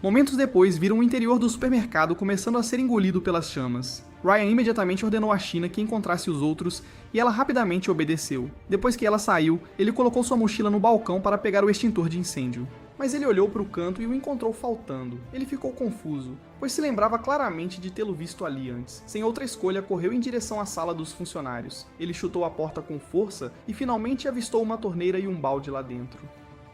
Momentos depois, viram o interior do supermercado começando a ser engolido pelas chamas. Ryan imediatamente ordenou a China que encontrasse os outros e ela rapidamente obedeceu. Depois que ela saiu, ele colocou sua mochila no balcão para pegar o extintor de incêndio. Mas ele olhou para o canto e o encontrou faltando. Ele ficou confuso, pois se lembrava claramente de tê-lo visto ali antes. Sem outra escolha, correu em direção à sala dos funcionários. Ele chutou a porta com força e finalmente avistou uma torneira e um balde lá dentro.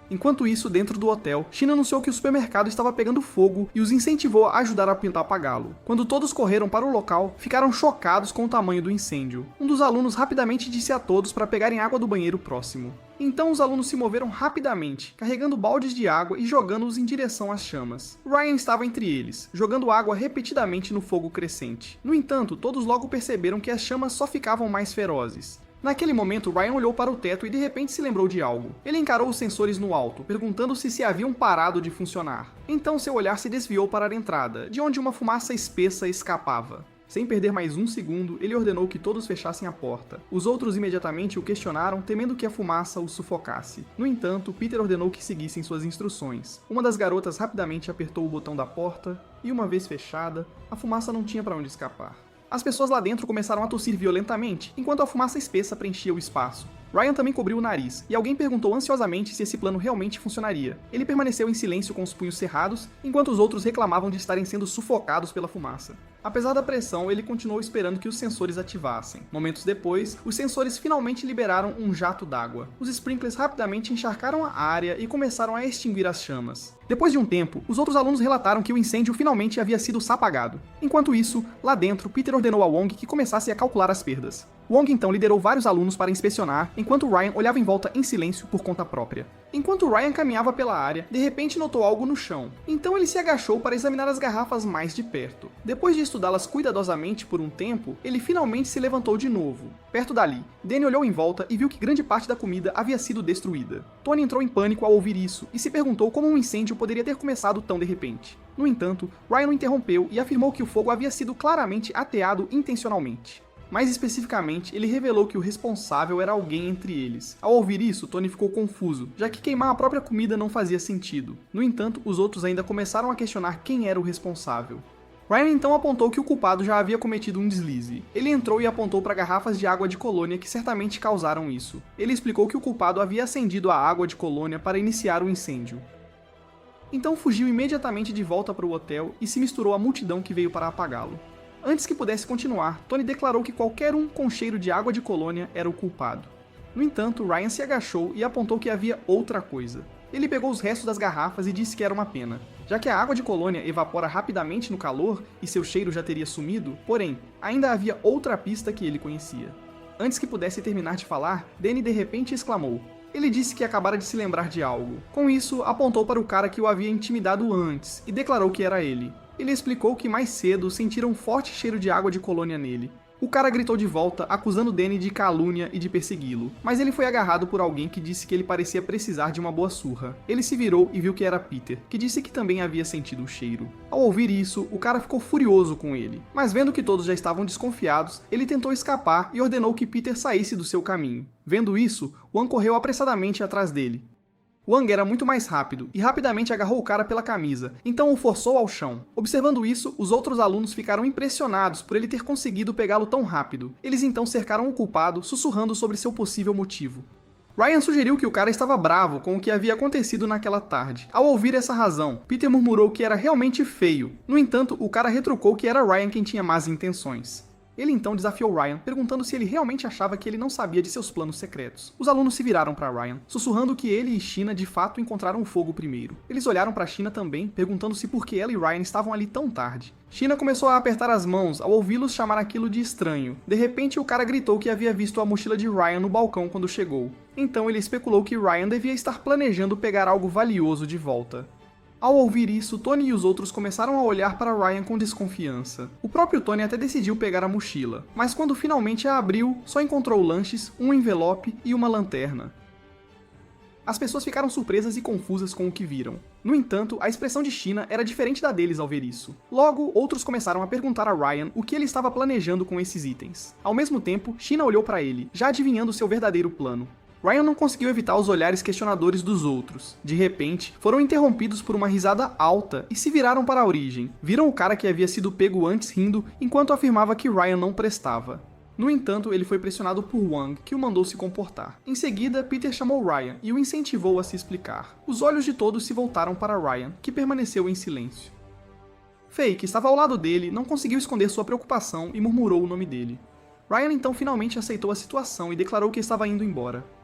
Enquanto isso, dentro do hotel, China anunciou que o supermercado estava pegando fogo e os incentivou a ajudar a tentar apagá-lo. Quando todos correram para o local, ficaram chocados com o tamanho do incêndio. Um dos alunos rapidamente disse a todos para pegarem água do banheiro próximo. Então os alunos se moveram rapidamente, carregando baldes de água e jogando-os em direção às chamas. Ryan estava entre eles, jogando água repetidamente no fogo crescente. No entanto, todos logo perceberam que as chamas só ficavam mais ferozes. Naquele momento, Ryan olhou para o teto e de repente se lembrou de algo. Ele encarou os sensores no alto, perguntando-se se haviam parado de funcionar. Então seu olhar se desviou para a entrada, de onde uma fumaça espessa escapava. Sem perder mais um segundo, ele ordenou que todos fechassem a porta. Os outros imediatamente o questionaram, temendo que a fumaça os sufocasse. No entanto, Peter ordenou que seguissem suas instruções. Uma das garotas rapidamente apertou o botão da porta, e uma vez fechada, a fumaça não tinha para onde escapar. As pessoas lá dentro começaram a tossir violentamente, enquanto a fumaça espessa preenchia o espaço. Ryan também cobriu o nariz, e alguém perguntou ansiosamente se esse plano realmente funcionaria. Ele permaneceu em silêncio com os punhos cerrados, enquanto os outros reclamavam de estarem sendo sufocados pela fumaça. Apesar da pressão, ele continuou esperando que os sensores ativassem. Momentos depois, os sensores finalmente liberaram um jato d'água. Os sprinklers rapidamente encharcaram a área e começaram a extinguir as chamas. Depois de um tempo, os outros alunos relataram que o incêndio finalmente havia sido apagado. Enquanto isso, lá dentro, Peter ordenou a Wong que começasse a calcular as perdas. Wong então liderou vários alunos para inspecionar, enquanto Ryan olhava em volta em silêncio por conta própria. Enquanto Ryan caminhava pela área, de repente notou algo no chão. Então ele se agachou para examinar as garrafas mais de perto. Depois de estudá-las cuidadosamente por um tempo, ele finalmente se levantou de novo. Perto dali, Danny olhou em volta e viu que grande parte da comida havia sido destruída. Tony entrou em pânico ao ouvir isso e se perguntou como um incêndio poderia ter começado tão de repente. No entanto, Ryan o interrompeu e afirmou que o fogo havia sido claramente ateado intencionalmente. Mais especificamente, ele revelou que o responsável era alguém entre eles. Ao ouvir isso, Tony ficou confuso, já que queimar a própria comida não fazia sentido. No entanto, os outros ainda começaram a questionar quem era o responsável. Ryan então apontou que o culpado já havia cometido um deslize. Ele entrou e apontou para garrafas de água de colônia que certamente causaram isso. Ele explicou que o culpado havia acendido a água de colônia para iniciar o incêndio. Então fugiu imediatamente de volta para o hotel e se misturou à multidão que veio para apagá-lo. Antes que pudesse continuar, Tony declarou que qualquer um com cheiro de água de colônia era o culpado. No entanto, Ryan se agachou e apontou que havia outra coisa. Ele pegou os restos das garrafas e disse que era uma pena, já que a água de colônia evapora rapidamente no calor e seu cheiro já teria sumido, porém, ainda havia outra pista que ele conhecia. Antes que pudesse terminar de falar, Danny de repente exclamou. Ele disse que acabara de se lembrar de algo. Com isso, apontou para o cara que o havia intimidado antes e declarou que era ele. Ele explicou que mais cedo sentiram um forte cheiro de água de colônia nele. O cara gritou de volta, acusando Danny de calúnia e de persegui-lo, mas ele foi agarrado por alguém que disse que ele parecia precisar de uma boa surra. Ele se virou e viu que era Peter, que disse que também havia sentido o cheiro. Ao ouvir isso, o cara ficou furioso com ele, mas vendo que todos já estavam desconfiados, ele tentou escapar e ordenou que Peter saísse do seu caminho. Vendo isso, Wang correu apressadamente atrás dele. Wang era muito mais rápido e rapidamente agarrou o cara pela camisa, então o forçou ao chão. Observando isso, os outros alunos ficaram impressionados por ele ter conseguido pegá-lo tão rápido. Eles então cercaram o culpado, sussurrando sobre seu possível motivo. Ryan sugeriu que o cara estava bravo com o que havia acontecido naquela tarde. Ao ouvir essa razão, Peter murmurou que era realmente feio. No entanto, o cara retrucou que era Ryan quem tinha más intenções. Ele então desafiou Ryan, perguntando se ele realmente achava que ele não sabia de seus planos secretos. Os alunos se viraram para Ryan, sussurrando que ele e Sheena de fato encontraram o fogo primeiro. Eles olharam para Sheena também, perguntando-se por que ela e Ryan estavam ali tão tarde. Sheena começou a apertar as mãos ao ouvi-los chamar aquilo de estranho. De repente, o cara gritou que havia visto a mochila de Ryan no balcão quando chegou. Então ele especulou que Ryan devia estar planejando pegar algo valioso de volta. Ao ouvir isso, Tony e os outros começaram a olhar para Ryan com desconfiança. O próprio Tony até decidiu pegar a mochila, mas quando finalmente a abriu, só encontrou lanches, um envelope e uma lanterna. As pessoas ficaram surpresas e confusas com o que viram. No entanto, a expressão de Sheena era diferente da deles ao ver isso. Logo, outros começaram a perguntar a Ryan o que ele estava planejando com esses itens. Ao mesmo tempo, Sheena olhou para ele, já adivinhando seu verdadeiro plano. Ryan não conseguiu evitar os olhares questionadores dos outros. De repente, foram interrompidos por uma risada alta e se viraram para a origem. Viram o cara que havia sido pego antes rindo, enquanto afirmava que Ryan não prestava. No entanto, ele foi pressionado por Wang, que o mandou se comportar. Em seguida, Peter chamou Ryan e o incentivou a se explicar. Os olhos de todos se voltaram para Ryan, que permaneceu em silêncio. Faye, que estava ao lado dele, não conseguiu esconder sua preocupação e murmurou o nome dele. Ryan então finalmente aceitou a situação e declarou que estava indo embora.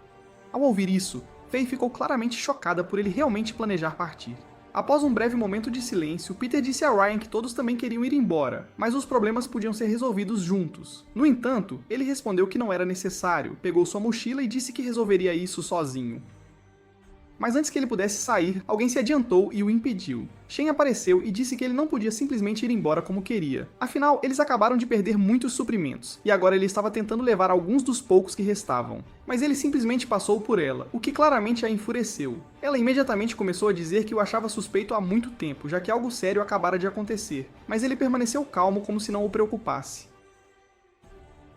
Ao ouvir isso, Faye ficou claramente chocada por ele realmente planejar partir. Após um breve momento de silêncio, Peter disse a Ryan que todos também queriam ir embora, mas os problemas podiam ser resolvidos juntos. No entanto, ele respondeu que não era necessário, pegou sua mochila e disse que resolveria isso sozinho. Mas antes que ele pudesse sair, alguém se adiantou e o impediu. Shen apareceu e disse que ele não podia simplesmente ir embora como queria. Afinal, eles acabaram de perder muitos suprimentos, e agora ele estava tentando levar alguns dos poucos que restavam. Mas ele simplesmente passou por ela, o que claramente a enfureceu. Ela imediatamente começou a dizer que o achava suspeito há muito tempo, já que algo sério acabara de acontecer. Mas ele permaneceu calmo como se não o preocupasse.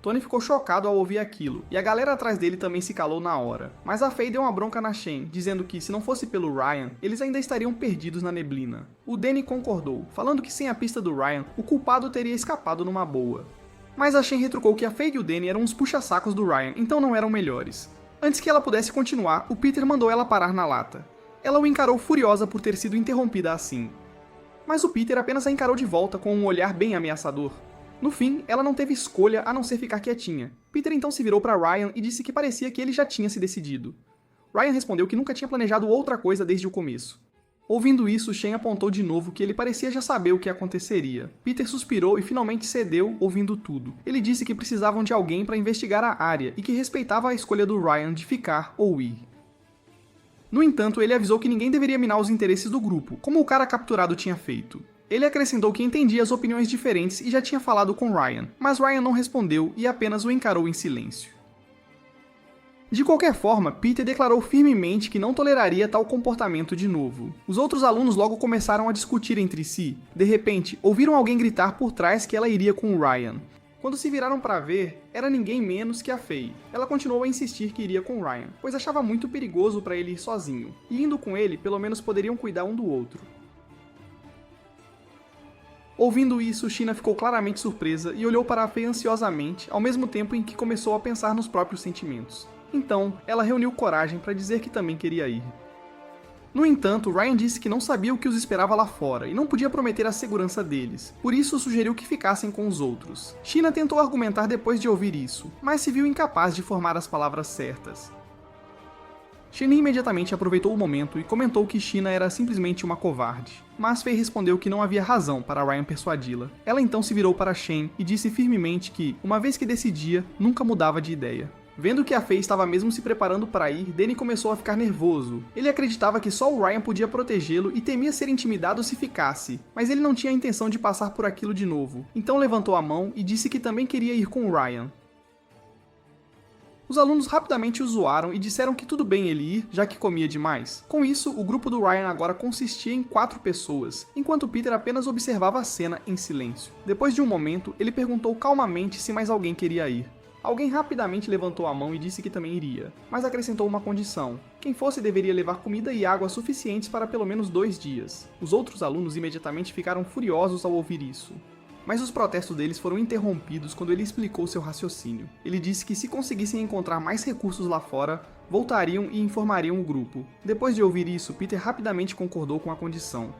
Tony ficou chocado ao ouvir aquilo, e a galera atrás dele também se calou na hora. Mas a Faye deu uma bronca na Shen, dizendo que, se não fosse pelo Ryan, eles ainda estariam perdidos na neblina. O Danny concordou, falando que sem a pista do Ryan, o culpado teria escapado numa boa. Mas a Shen retrucou que a Faye e o Danny eram uns puxa-sacos do Ryan, então não eram melhores. Antes que ela pudesse continuar, o Peter mandou ela parar na lata. Ela o encarou furiosa por ter sido interrompida assim. Mas o Peter apenas a encarou de volta com um olhar bem ameaçador. No fim, ela não teve escolha a não ser ficar quietinha. Peter então se virou para Ryan e disse que parecia que ele já tinha se decidido. Ryan respondeu que nunca tinha planejado outra coisa desde o começo. Ouvindo isso, Shen apontou de novo que ele parecia já saber o que aconteceria. Peter suspirou e finalmente cedeu, ouvindo tudo. Ele disse que precisavam de alguém para investigar a área e que respeitava a escolha do Ryan de ficar ou ir. No entanto, ele avisou que ninguém deveria minar os interesses do grupo, como o cara capturado tinha feito. Ele acrescentou que entendia as opiniões diferentes e já tinha falado com Ryan, mas Ryan não respondeu e apenas o encarou em silêncio. De qualquer forma, Peter declarou firmemente que não toleraria tal comportamento de novo. Os outros alunos logo começaram a discutir entre si. De repente, ouviram alguém gritar por trás que ela iria com o Ryan. Quando se viraram para ver, era ninguém menos que a Faye. Ela continuou a insistir que iria com Ryan, pois achava muito perigoso para ele ir sozinho, e indo com ele, pelo menos poderiam cuidar um do outro. Ouvindo isso, Sheena ficou claramente surpresa e olhou para a Faye ansiosamente, ao mesmo tempo em que começou a pensar nos próprios sentimentos. Então, ela reuniu coragem para dizer que também queria ir. No entanto, Ryan disse que não sabia o que os esperava lá fora e não podia prometer a segurança deles, por isso sugeriu que ficassem com os outros. Sheena tentou argumentar depois de ouvir isso, mas se viu incapaz de formar as palavras certas. Sheena imediatamente aproveitou o momento e comentou que Sheena era simplesmente uma covarde. Mas Faye respondeu que não havia razão para Ryan persuadi-la. Ela então se virou para Shen e disse firmemente que, uma vez que decidia, nunca mudava de ideia. Vendo que a Faye estava mesmo se preparando para ir, Danny começou a ficar nervoso. Ele acreditava que só o Ryan podia protegê-lo e temia ser intimidado se ficasse, mas ele não tinha a intenção de passar por aquilo de novo. Então levantou a mão e disse que também queria ir com o Ryan. Os alunos rapidamente o zoaram e disseram que tudo bem ele ir, já que comia demais. Com isso, o grupo do Ryan agora consistia em 4 pessoas, enquanto Peter apenas observava a cena em silêncio. Depois de um momento, ele perguntou calmamente se mais alguém queria ir. Alguém rapidamente levantou a mão e disse que também iria, mas acrescentou uma condição. Quem fosse deveria levar comida e água suficientes para pelo menos 2 dias. Os outros alunos imediatamente ficaram furiosos ao ouvir isso. Mas os protestos deles foram interrompidos quando ele explicou seu raciocínio. Ele disse que se conseguissem encontrar mais recursos lá fora, voltariam e informariam o grupo. Depois de ouvir isso, Peter rapidamente concordou com a condição.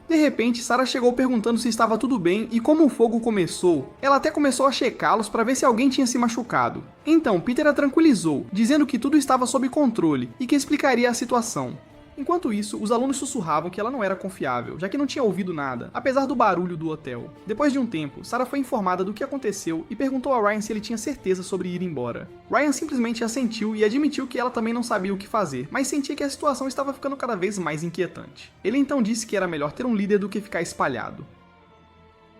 De repente, Sarah chegou perguntando se estava tudo bem e como o fogo começou. Ela até começou a checá-los para ver se alguém tinha se machucado. Então, Peter a tranquilizou, dizendo que tudo estava sob controle e que explicaria a situação. Enquanto isso, os alunos sussurravam que ela não era confiável, já que não tinha ouvido nada, apesar do barulho do hotel. Depois de um tempo, Sarah foi informada do que aconteceu e perguntou a Ryan se ele tinha certeza sobre ir embora. Ryan simplesmente assentiu e admitiu que ela também não sabia o que fazer, mas sentia que a situação estava ficando cada vez mais inquietante. Ele então disse que era melhor ter um líder do que ficar espalhado.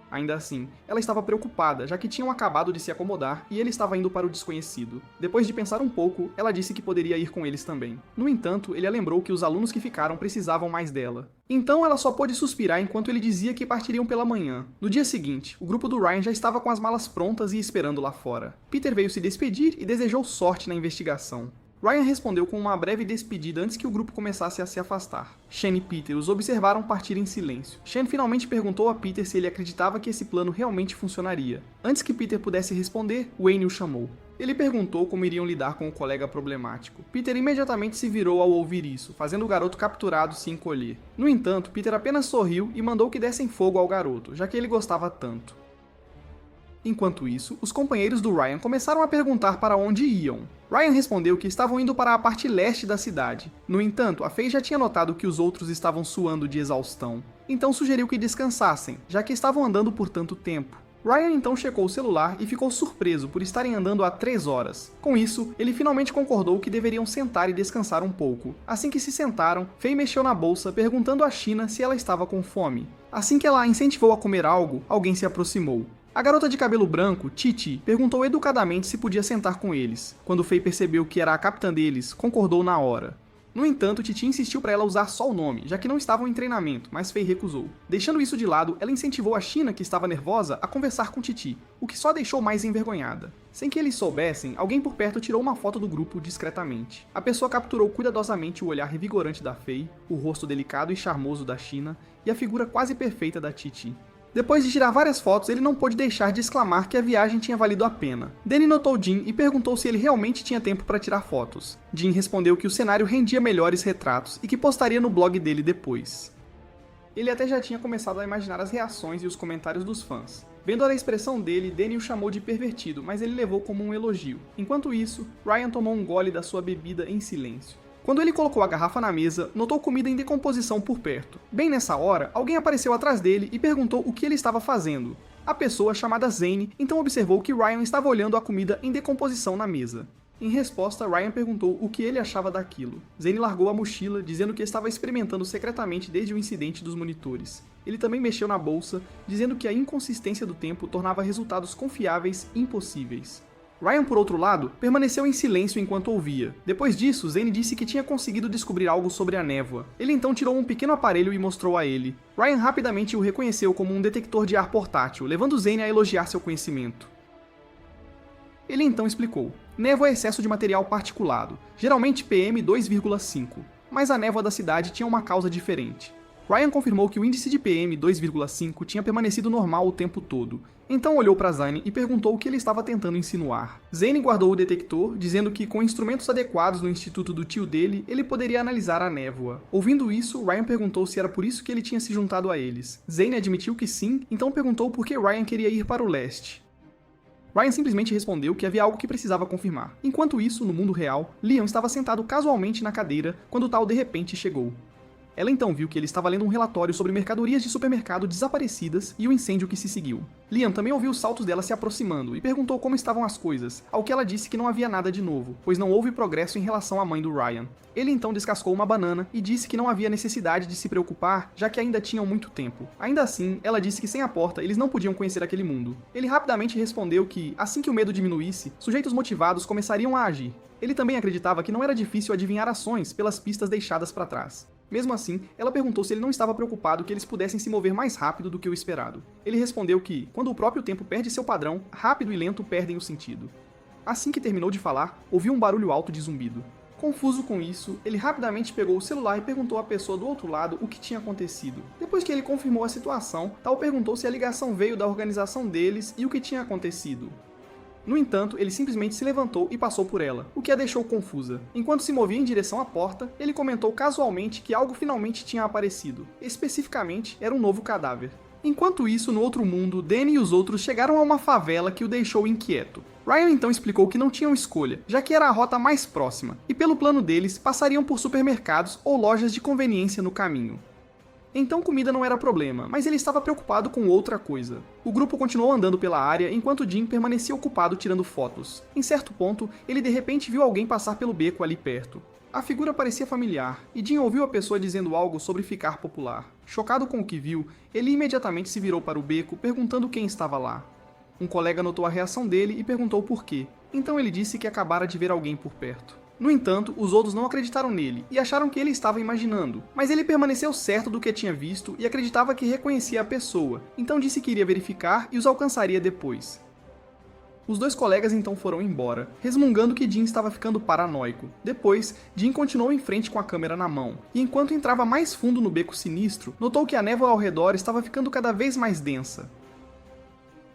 Ainda assim, ela estava preocupada, já que tinham acabado de se acomodar e ele estava indo para o desconhecido. Depois de pensar um pouco, ela disse que poderia ir com eles também. No entanto, ele a lembrou que os alunos que ficaram precisavam mais dela. Então ela só pôde suspirar enquanto ele dizia que partiriam pela manhã. No dia seguinte, o grupo do Ryan já estava com as malas prontas e esperando lá fora. Peter veio se despedir e desejou sorte na investigação. Ryan respondeu com uma breve despedida antes que o grupo começasse a se afastar. Shen e Peter os observaram partir em silêncio. Shen finalmente perguntou a Peter se ele acreditava que esse plano realmente funcionaria. Antes que Peter pudesse responder, Wayne o chamou. Ele perguntou como iriam lidar com o colega problemático. Peter imediatamente se virou ao ouvir isso, fazendo o garoto capturado se encolher. No entanto, Peter apenas sorriu e mandou que dessem fogo ao garoto, já que ele gostava tanto. Enquanto isso, os companheiros do Ryan começaram a perguntar para onde iam. Ryan respondeu que estavam indo para a parte leste da cidade. No entanto, a Faye já tinha notado que os outros estavam suando de exaustão. Então sugeriu que descansassem, já que estavam andando por tanto tempo. Ryan então checou o celular e ficou surpreso por estarem andando há 3 horas. Com isso, ele finalmente concordou que deveriam sentar e descansar um pouco. Assim que se sentaram, Faye mexeu na bolsa perguntando a China se ela estava com fome. Assim que ela a incentivou a comer algo, alguém se aproximou. A garota de cabelo branco, Titi, perguntou educadamente se podia sentar com eles. Quando Faye percebeu que era a capitã deles, concordou na hora. No entanto, Titi insistiu para ela usar só o nome, já que não estavam em treinamento, mas Faye recusou. Deixando isso de lado, ela incentivou a China, que estava nervosa, a conversar com Titi, o que só a deixou mais envergonhada. Sem que eles soubessem, alguém por perto tirou uma foto do grupo discretamente. A pessoa capturou cuidadosamente o olhar revigorante da Faye, o rosto delicado e charmoso da China e a figura quase perfeita da Titi. Depois de tirar várias fotos, ele não pôde deixar de exclamar que a viagem tinha valido a pena. Danny notou Jin e perguntou se ele realmente tinha tempo para tirar fotos. Jin respondeu que o cenário rendia melhores retratos e que postaria no blog dele depois. Ele até já tinha começado a imaginar as reações e os comentários dos fãs. Vendo a expressão dele, Danny o chamou de pervertido, mas ele levou como um elogio. Enquanto isso, Ryan tomou um gole da sua bebida em silêncio. Quando ele colocou a garrafa na mesa, notou comida em decomposição por perto. Bem nessa hora, alguém apareceu atrás dele e perguntou o que ele estava fazendo. A pessoa, chamada Zane, então observou que Ryan estava olhando a comida em decomposição na mesa. Em resposta, Ryan perguntou o que ele achava daquilo. Zane largou a mochila, dizendo que estava experimentando secretamente desde o incidente dos monitores. Ele também mexeu na bolsa, dizendo que a inconsistência do tempo tornava resultados confiáveis impossíveis. Ryan, por outro lado, permaneceu em silêncio enquanto ouvia. Depois disso, Zane disse que tinha conseguido descobrir algo sobre a névoa. Ele então tirou um pequeno aparelho e mostrou a ele. Ryan rapidamente o reconheceu como um detector de ar portátil, levando Zane a elogiar seu conhecimento. Ele então explicou. Névoa é excesso de material particulado, geralmente PM 2,5, mas a névoa da cidade tinha uma causa diferente. Ryan confirmou que o índice de PM 2,5 tinha permanecido normal o tempo todo. Então olhou para Zane e perguntou o que ele estava tentando insinuar. Zane guardou o detector, dizendo que com instrumentos adequados no instituto do tio dele, ele poderia analisar a névoa. Ouvindo isso, Ryan perguntou se era por isso que ele tinha se juntado a eles. Zane admitiu que sim, então perguntou por que Ryan queria ir para o leste. Ryan simplesmente respondeu que havia algo que precisava confirmar. Enquanto isso, no mundo real, Leon estava sentado casualmente na cadeira quando o tal de repente chegou. Ela então viu que ele estava lendo um relatório sobre mercadorias de supermercado desaparecidas e o incêndio que se seguiu. Liam também ouviu os saltos dela se aproximando e perguntou como estavam as coisas, ao que ela disse que não havia nada de novo, pois não houve progresso em relação à mãe do Ryan. Ele então descascou uma banana e disse que não havia necessidade de se preocupar, já que ainda tinham muito tempo. Ainda assim, ela disse que sem a porta eles não podiam conhecer aquele mundo. Ele rapidamente respondeu que, assim que o medo diminuísse, sujeitos motivados começariam a agir. Ele também acreditava que não era difícil adivinhar ações pelas pistas deixadas para trás. Mesmo assim, ela perguntou se ele não estava preocupado que eles pudessem se mover mais rápido do que o esperado. Ele respondeu que, quando o próprio tempo perde seu padrão, rápido e lento perdem o sentido. Assim que terminou de falar, ouviu um barulho alto de zumbido. Confuso com isso, ele rapidamente pegou o celular e perguntou à pessoa do outro lado o que tinha acontecido. Depois que ele confirmou a situação, Tal perguntou se a ligação veio da organização deles e o que tinha acontecido. No entanto, ele simplesmente se levantou e passou por ela, o que a deixou confusa. Enquanto se movia em direção à porta, ele comentou casualmente que algo finalmente tinha aparecido. Especificamente, era um novo cadáver. Enquanto isso, no outro mundo, Danny e os outros chegaram a uma favela que o deixou inquieto. Ryan então explicou que não tinham escolha, já que era a rota mais próxima, e pelo plano deles, passariam por supermercados ou lojas de conveniência no caminho. Então comida não era problema, mas ele estava preocupado com outra coisa. O grupo continuou andando pela área enquanto Jin permanecia ocupado tirando fotos. Em certo ponto, ele de repente viu alguém passar pelo beco ali perto. A figura parecia familiar, e Jin ouviu a pessoa dizendo algo sobre ficar popular. Chocado com o que viu, ele imediatamente se virou para o beco, perguntando quem estava lá. Um colega notou a reação dele e perguntou por quê. Então ele disse que acabara de ver alguém por perto. No entanto, os outros não acreditaram nele e acharam que ele estava imaginando, mas ele permaneceu certo do que tinha visto e acreditava que reconhecia a pessoa, então disse que iria verificar e os alcançaria depois. Os dois colegas então foram embora, resmungando que Jin estava ficando paranoico. Depois, Jin continuou em frente com a câmera na mão, e enquanto entrava mais fundo no beco sinistro, notou que a névoa ao redor estava ficando cada vez mais densa.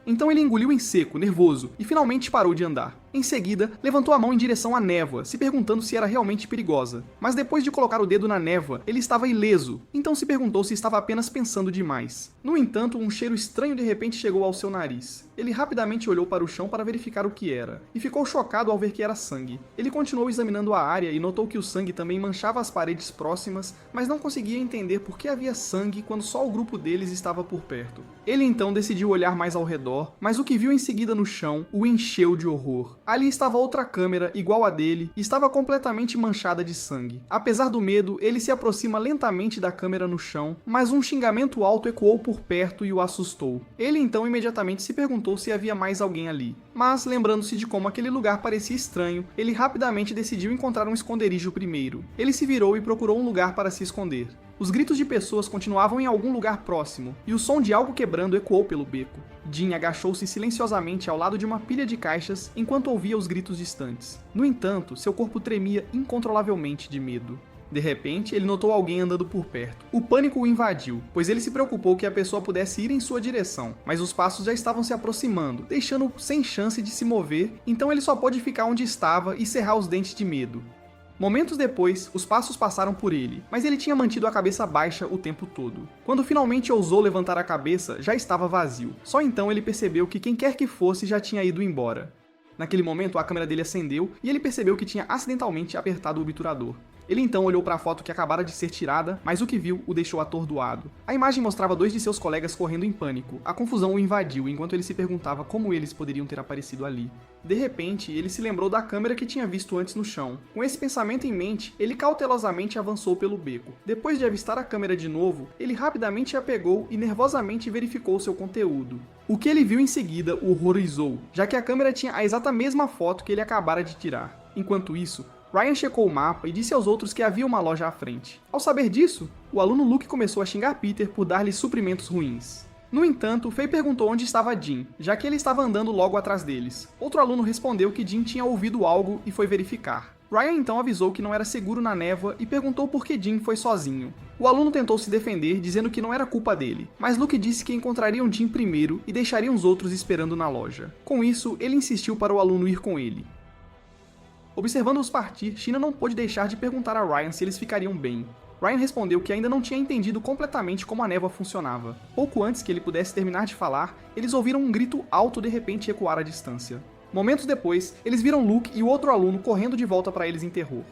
Então ele engoliu em seco, nervoso, e finalmente parou de andar. Em seguida, levantou a mão em direção à névoa, se perguntando se era realmente perigosa. Mas depois de colocar o dedo na névoa, ele estava ileso, então se perguntou se estava apenas pensando demais. No entanto, um cheiro estranho de repente chegou ao seu nariz. Ele rapidamente olhou para o chão para verificar o que era, e ficou chocado ao ver que era sangue. Ele continuou examinando a área e notou que o sangue também manchava as paredes próximas, mas não conseguia entender por que havia sangue quando só o grupo deles estava por perto. Ele então decidiu olhar mais ao redor, mas o que viu em seguida no chão o encheu de horror. Ali estava outra câmera, igual a dele, e estava completamente manchada de sangue. Apesar do medo, ele se aproxima lentamente da câmera no chão, mas um xingamento alto ecoou por perto e o assustou. Ele então imediatamente se perguntou se havia mais alguém ali. Mas, lembrando-se de como aquele lugar parecia estranho, ele rapidamente decidiu encontrar um esconderijo primeiro. Ele se virou e procurou um lugar para se esconder. Os gritos de pessoas continuavam em algum lugar próximo, e o som de algo quebrando ecoou pelo beco. Jim agachou-se silenciosamente ao lado de uma pilha de caixas enquanto ouvia os gritos distantes. No entanto, seu corpo tremia incontrolavelmente de medo. De repente, ele notou alguém andando por perto. O pânico o invadiu, pois ele se preocupou que a pessoa pudesse ir em sua direção, mas os passos já estavam se aproximando, deixando-o sem chance de se mover, então ele só pôde ficar onde estava e cerrar os dentes de medo. Momentos depois, os passos passaram por ele, mas ele tinha mantido a cabeça baixa o tempo todo. Quando finalmente ousou levantar a cabeça, já estava vazio. Só então ele percebeu que quem quer que fosse já tinha ido embora. Naquele momento, a câmera dele acendeu e ele percebeu que tinha acidentalmente apertado o obturador. Ele então olhou para a foto que acabara de ser tirada, mas o que viu o deixou atordoado. A imagem mostrava dois de seus colegas correndo em pânico. A confusão o invadiu enquanto ele se perguntava como eles poderiam ter aparecido ali. De repente, ele se lembrou da câmera que tinha visto antes no chão. Com esse pensamento em mente, ele cautelosamente avançou pelo beco. Depois de avistar a câmera de novo, ele rapidamente a pegou e nervosamente verificou seu conteúdo. O que ele viu em seguida o horrorizou, já que a câmera tinha a exata mesma foto que ele acabara de tirar. Enquanto isso, Ryan checou o mapa e disse aos outros que havia uma loja à frente. Ao saber disso, o aluno Luke começou a xingar Peter por dar-lhe suprimentos ruins. No entanto, Faye perguntou onde estava Jim, já que ele estava andando logo atrás deles. Outro aluno respondeu que Jim tinha ouvido algo e foi verificar. Ryan então avisou que não era seguro na névoa e perguntou por que Jim foi sozinho. O aluno tentou se defender, dizendo que não era culpa dele, mas Luke disse que encontrariam Jim primeiro e deixariam os outros esperando na loja. Com isso, ele insistiu para o aluno ir com ele. Observando-os partir, Sheena não pôde deixar de perguntar a Ryan se eles ficariam bem. Ryan respondeu que ainda não tinha entendido completamente como a névoa funcionava. Pouco antes que ele pudesse terminar de falar, eles ouviram um grito alto de repente ecoar à distância. Momentos depois, eles viram Luke e o outro aluno correndo de volta para eles em terror.